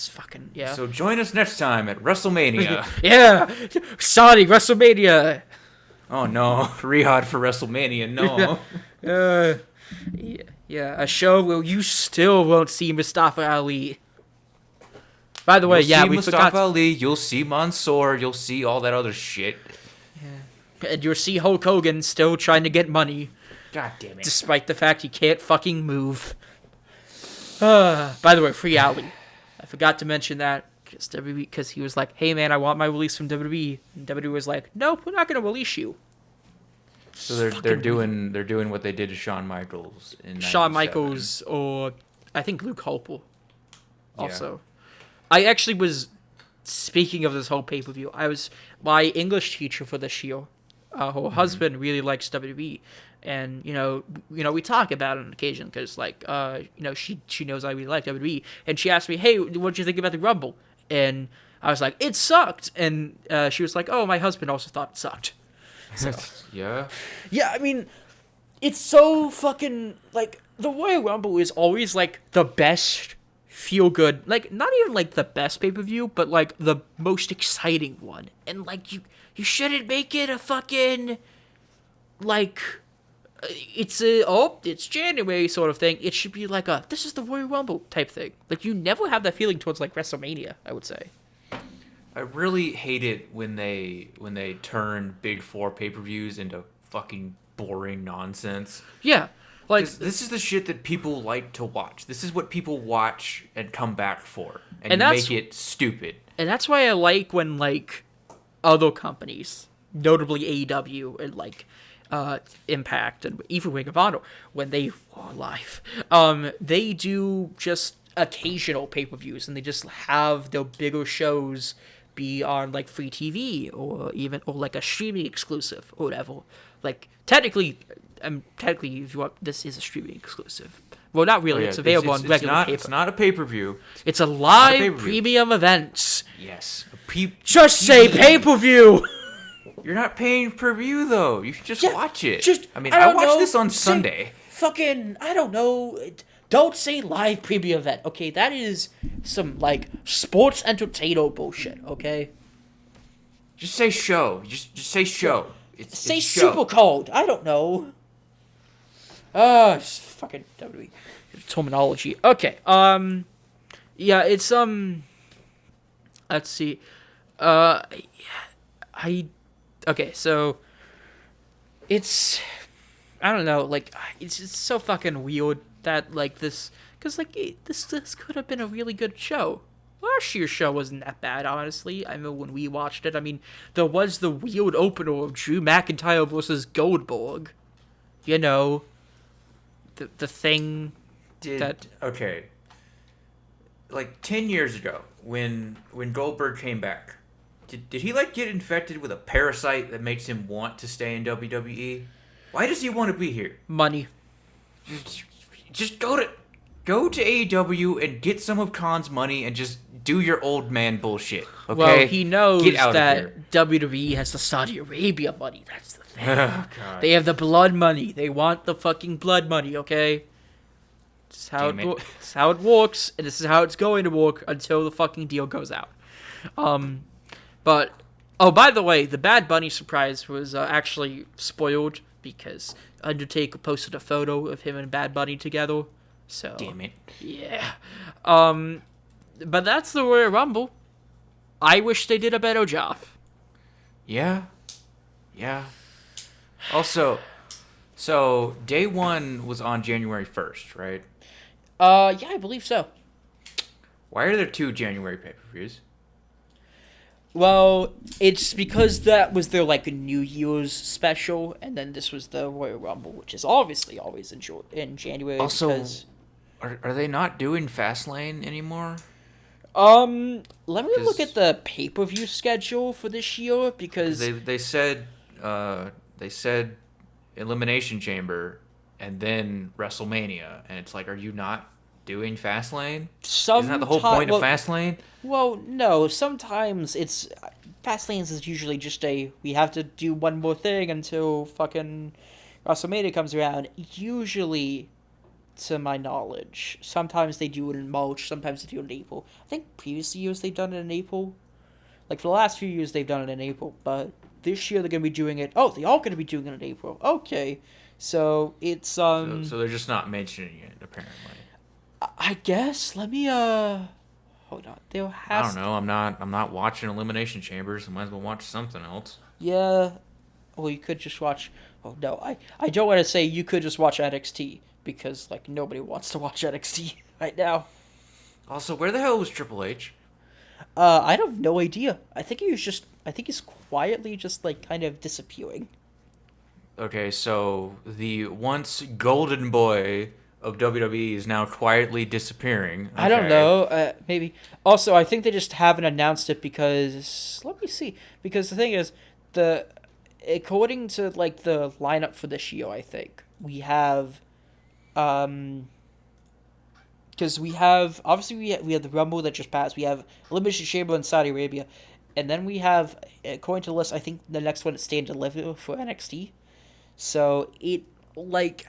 fucking yeah. So join us next time at WrestleMania. Yeah, Saudi WrestleMania. Oh no, Riyadh for WrestleMania, no. Yeah, a show where you still won't see Mustafa Ali. By the way, You'll yeah, see we Mustafa forgot. Ali, you'll see Mansoor, you'll see all that other shit. And you'll see Hulk Hogan still trying to get money, God damn it. despite the fact he can't fucking move. By the way, free Ali. I forgot to mention that because WWE, because he was like, "Hey man, I want my release from WWE," and WWE was like, "Nope, we're not gonna release you." So they're doing what they did to Shawn Michaels in Shawn 97. Michaels or I think Luke Harper. Also, I actually was speaking of this whole pay per view. I was my English teacher for this year. Her husband really likes WWE, and you know we talk about it on occasion because she knows I really like WWE, and she asked me, "Hey, what did you think about the Rumble?" And I was like, "It sucked," and she was like, "Oh, my husband also thought it sucked." So. Yeah. Yeah, I mean, it's so fucking, like, the Royal Rumble is always, like, the best feel-good, like, not even, like, the best pay-per-view, but, like, the most exciting one. And, like, you shouldn't make it a fucking, like, it's January sort of thing. It should be like this is the Royal Rumble type thing. Like, you never have that feeling towards, like, WrestleMania, I would say. I really hate it when they turn Big Four pay-per-views into fucking boring nonsense. Yeah, like, 'Cause this is the shit that people like to watch. This is what people watch and come back for, and And you that's- make it stupid. and that's why I like when, like, other companies, notably AEW and, like, Impact and even Ring of Honor, when they are live, they do just occasional pay-per-views, and they just have their bigger shows be on, like, free TV or like a streaming exclusive or whatever. Like, technically, if you want, this is a streaming exclusive. Well, not really. Oh, yeah, It's available on regular paper. It's not a pay-per-view. It's a live pay-per-view. premium event. Yes. Just say pay-per-view. You're not paying per view though. You should just Yeah, watch it. just- I mean, I I don't watched know, this on say- Sunday. Fucking, I don't know. Don't say live premium event, okay? That is some, like, sports entertainer bullshit, okay? Just say show. Just say show. Say it's show. super cold. I don't know. It's fucking WWE terminology. Okay. Yeah, it's let's see. Okay, so it's, I don't know, like, it's just so fucking weird that, like, this, because, like, this could have been a really good show. Last year's show wasn't that bad, honestly. I mean, when we watched it, I mean, there was the weird opener of Drew McIntyre versus Goldberg. You know, the thing that... Okay. Like 10 years ago, when Goldberg came back, did he like get infected with a parasite that makes him want to stay in WWE? Why does he want to be here? Money. Just go to AEW and get some of Khan's money and just do your old man bullshit. Okay? Well, he knows Get out of that here. WWE has the Saudi Arabia money. That's the thing. Oh, God. They have the blood money. They want the fucking blood money, okay? This is how Damn it. this is how it works, and this is how it's going to work until the fucking deal goes out. But Oh, by the way, the Bad Bunny surprise was actually spoiled because Undertaker posted a photo of him and Bad Bunny together. So, Damn it. yeah. But that's the Royal Rumble. I wish they did a better job. Yeah. Yeah. Also, so day one was on January 1st, right? Yeah, I believe so. Why are there two January pay-per-views? Well, it's because that was their like New Year's special, and then this was the Royal Rumble, which is obviously always in January. Also, because, are they not doing Fastlane anymore? let me look at the pay-per-view schedule for this year because They said Elimination Chamber and then WrestleMania, and it's like, are you not doing Fastlane? Isn't that the whole point of Fastlane? Well, no. Sometimes it's Fastlanes is usually just we have to do one more thing until fucking WrestleMania comes around. Usually, to my knowledge, sometimes they do it in March. Sometimes they do it in April. I think previous years they've done it in April. Like for the last few years they've done it in April, but this year they're gonna be doing it. Oh, they are gonna be doing it in April. Okay, so it's So they're just not mentioning it apparently. I guess. Let me hold on. There has. I don't know. I'm not watching Elimination Chambers. I might as well watch something else. Yeah. Well, you could just watch. Oh no, I don't want to say you could just watch NXT because like nobody wants to watch NXT right now. Also, where the hell was Triple H? I have no idea. I think he's quietly just like kind of disappearing. Okay, so the once golden boy of WWE is now quietly disappearing. Okay. I don't know. Maybe. Also, I think they just haven't announced it because let me see. Because the thing is, according to like the lineup for this year, I think we have, because we have obviously we have the Rumble that just passed. We have Elimination Chamber in Saudi Arabia, and then we have, according to the list, I think the next one is Stay and Deliver for NXT. So it like.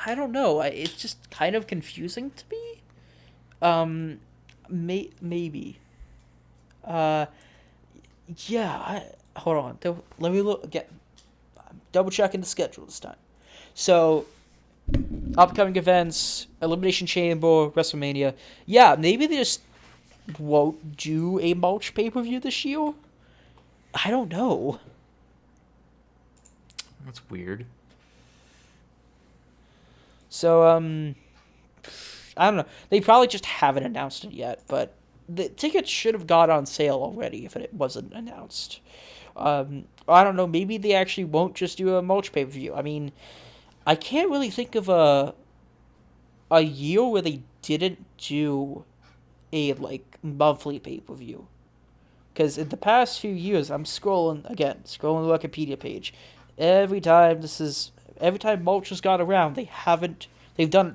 I don't know. It's just kind of confusing to me. Maybe. Yeah. Hold on. Let me look again. I'm double checking the schedule this time. So, upcoming events: Elimination Chamber, WrestleMania. Yeah, maybe they just won't do a March pay-per-view this year. I don't know. That's weird. So, I don't know. They probably just haven't announced it yet, but the tickets should have got on sale already if it wasn't announced. I don't know. Maybe they actually won't just do a March pay-per-view. I mean, I can't really think of a year where they didn't do a, like, monthly pay-per-view. Because in the past few years, I'm scrolling the Wikipedia page. Every time March has gone around, they've done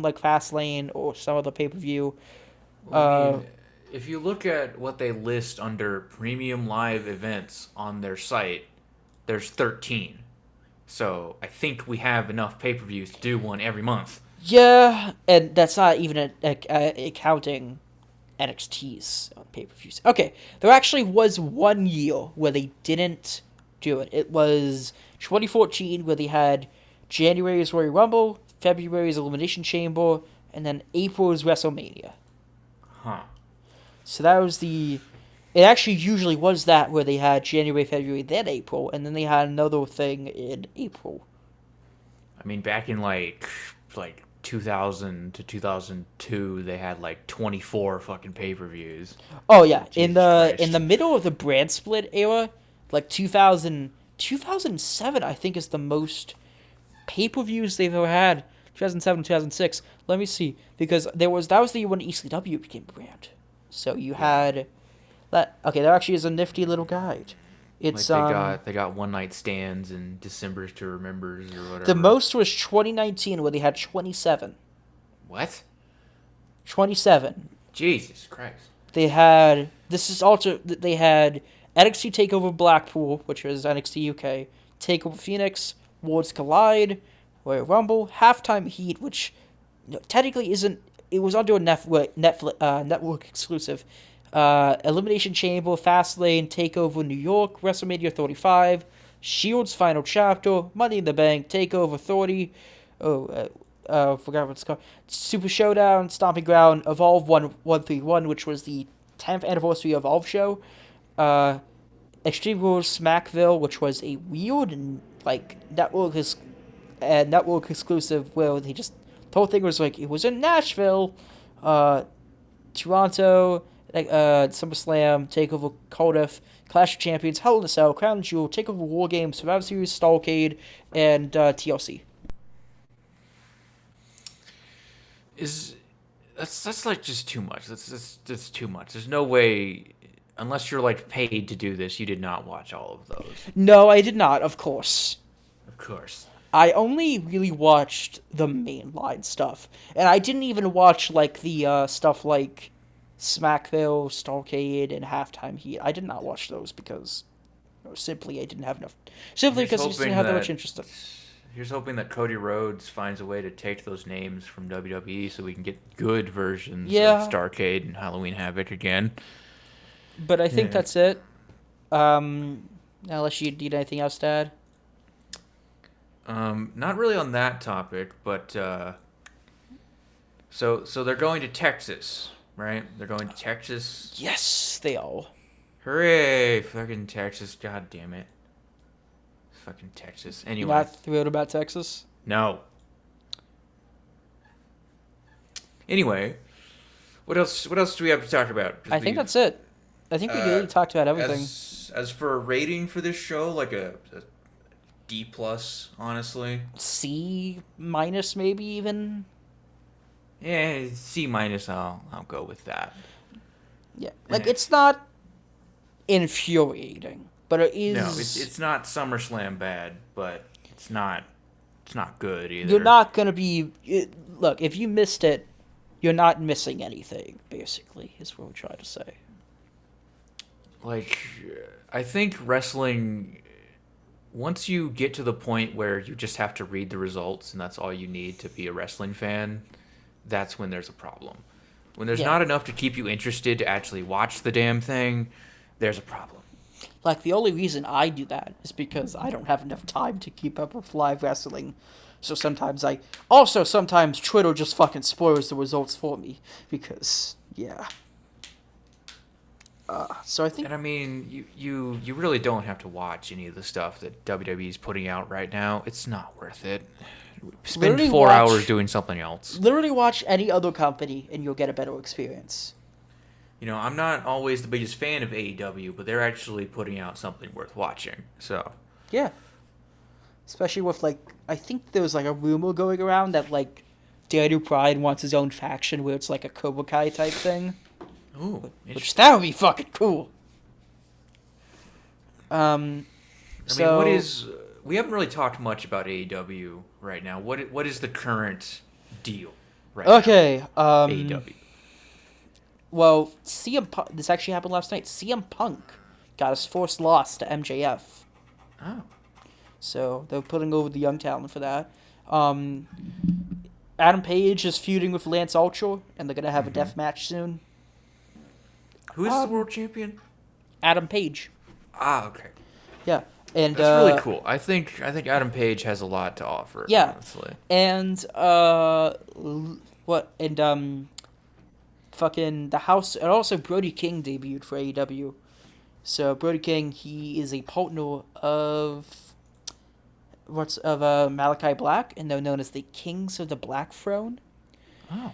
like Fastlane or some other pay-per-view. I mean, if you look at what they list under premium live events on their site, there's 13. So I think we have enough pay-per-views to do one every month. Yeah, and that's not even counting NXT's on pay-per-views. Okay, there actually was one year where they didn't do it. It was 2014 where they had January's Royal Rumble, February's Elimination Chamber, and then April's WrestleMania. Huh. So that was it actually usually was that where they had January, February, then April, and then they had another thing in April. I mean, back in like 2000 to 2002, they had like 24 fucking pay-per-views. Oh yeah, Jesus Christ. in the middle of the brand split era, like 2007, I think is the most pay-per-views they've ever had. 2007, 2006. Let me see, because that was the year when ECW became a brand. So you had that. Okay, there actually is a nifty little guide. It's like they got one night stands and December's to Remembers or whatever. The most was 2019 where they had 27. What? 27. Jesus Christ. They had NXT Takeover Blackpool, which was NXT UK, Takeover Phoenix, Worlds Collide, Royal Rumble, Halftime Heat, which technically isn't. It was under a network exclusive. Elimination Chamber, Fastlane, Takeover New York, WrestleMania 35, Shield's Final Chapter, Money in the Bank, Takeover 30, forgot what it's called, Super Showdown, Stomping Ground, Evolve 131, which was the 10th anniversary of Evolve show, Extreme Rules Smackville, which was a weird and, like, network exclusive where they just, the whole thing was like, it was in Nashville, Toronto, SummerSlam, TakeOver Cardiff, Clash of Champions, Hell in a Cell, Crown Jewel, TakeOver War Games, Survivor Series, Starrcade, and TLC. That's like just too much. That's too much. There's no way, unless you're like paid to do this, you did not watch all of those. No, I did not, of course. Of course. I only really watched the mainline stuff, and I didn't even watch like the stuff like Smackville, Starrcade, and Halftime Heat. I did not watch those because simply I didn't have enough. Simply because I just didn't have that much interest in. Here's hoping that Cody Rhodes finds a way to take those names from WWE so we can get good versions of Starrcade and Halloween Havoc again. But I think that's it. Unless you need anything else to add. Not really on that topic, but so they're going to Texas, right? They're going to Texas. Yes, they are. Hooray, fucking Texas! God damn it, fucking Texas. Anyway, You're not thrilled about Texas? No. Anyway, what else do we have to talk about? I think that's it. I think we really talked about everything. As for a rating for this show, like a D+, honestly. C- maybe even. Yeah, C-. I'll go with that. Yeah, like it's not infuriating, but it is. No, it's not SummerSlam bad, but it's not good either. You're not gonna be. Look, if you missed it, you're not missing anything. Basically, is what we're trying to say. Like, I think wrestling, once you get to the point where you just have to read the results and that's all you need to be a wrestling fan, that's when there's a problem. When there's not enough to keep you interested to actually watch the damn thing, there's a problem. Like, the only reason I do that is because I don't have enough time to keep up with live wrestling. So sometimes sometimes Twitter just fucking spoils the results for me. Because, yeah. So I think... And I mean, you really don't have to watch any of the stuff that WWE's putting out right now. It's not worth it. Spend 4 hours doing something else. Literally watch any other company and you'll get a better experience. You know, I'm not always the biggest fan of AEW, but they're actually putting out something worth watching. So yeah, especially with like, I think there was like a rumor going around that like Daniel Bryan wants his own faction where it's like a Cobra Kai type thing. Ooh, which that would be fucking cool. I mean, what is? We haven't really talked much about AEW right now. What is the current deal right now? Okay. AEW. Well, CM Punk, this actually happened last night. CM Punk got his first loss to MJF. Oh. So they're putting over the young talent for that. Adam Page is feuding with Lance Archer, and they're gonna have a death match soon. Who is the world champion? Adam Page. Ah, okay. Yeah, and that's really cool. I think Adam Page has a lot to offer. Yeah, honestly. And fucking the house, and also Brody King debuted for AEW. So Brody King, he is a partner of Malachi Black, and they're known as the Kings of the Black Throne. Oh.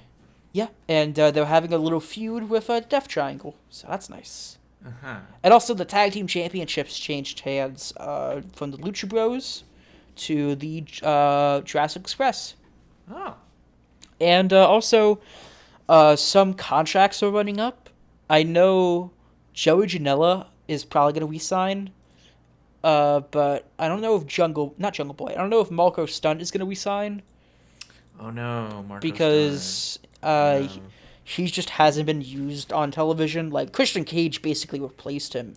Yeah, and they're having a little feud with Death Triangle, so that's nice. Uh-huh. And also the Tag Team Championships changed hands from the Lucha Bros to the Jurassic Express. Oh. And also, some contracts are running up. I know Joey Janela is probably going to resign, but I don't know if not Jungle Boy, I don't know if Marco Stunt is going to resign. Oh no, Marco because he just hasn't been used on television. Like, Christian Cage basically replaced him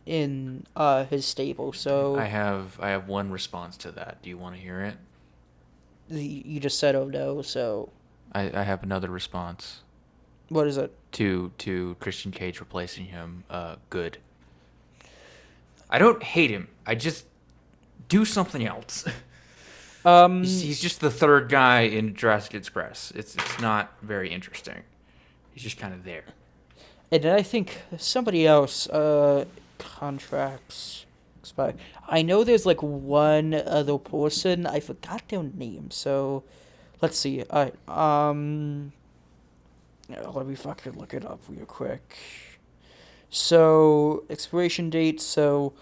in his stable. So I have one response to that. Do you want to hear it? You just said, oh no, so... I have another response. What is it? To Christian Cage replacing him. Good. I don't hate him. I just do something else. He's just the third guy in Jurassic Express. It's not very interesting. He's just kind of there. And then I think somebody else, contracts expire. I know there's like one other person. I forgot their name. So, let's see. Let me fucking look it up real quick. So, expiration date. So,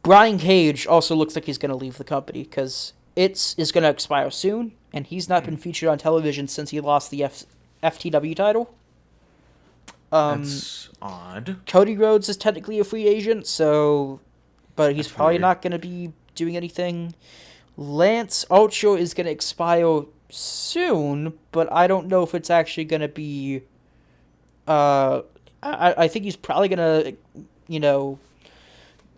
Brian Cage also looks like he's going to leave the company because is going to expire soon, and he's not been featured on television since he lost the FTW title. That's odd. Cody Rhodes is technically a free agent, but he's That's probably weird. not going to be doing anything. Lance Archer is going to expire soon, but I don't know if it's actually going to be. I think he's probably going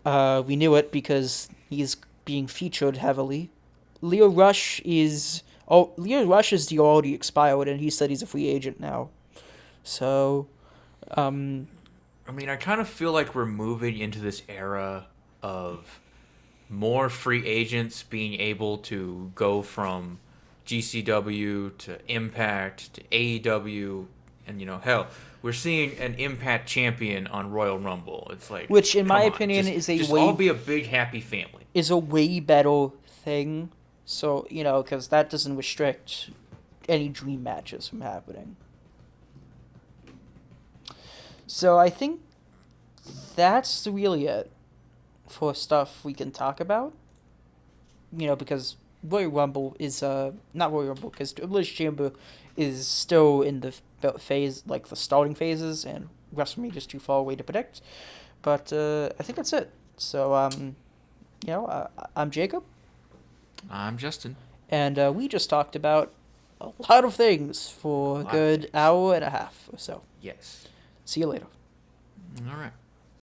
to, renew it because he's being featured heavily. Leo Rush is the already expired, and he said he's a free agent now. So, I mean, I kind of feel like we're moving into this era of more free agents being able to go from GCW to Impact to AEW, and hell, we're seeing an Impact champion on Royal Rumble. It's like, which in my come on, opinion just all be a big happy family. is a way better thing. So, because that doesn't restrict any dream matches from happening. So I think that's really it for stuff we can talk about. Because Royal Rumble is not Royal Rumble, because Elimination Chamber is still in the phase, like the starting phases, and WrestleMania is too far away to predict. But I think that's it. So I'm Jacob. I'm Justin. And we just talked about a lot of things for a good hour and a half or so. Yes. See you later. All right.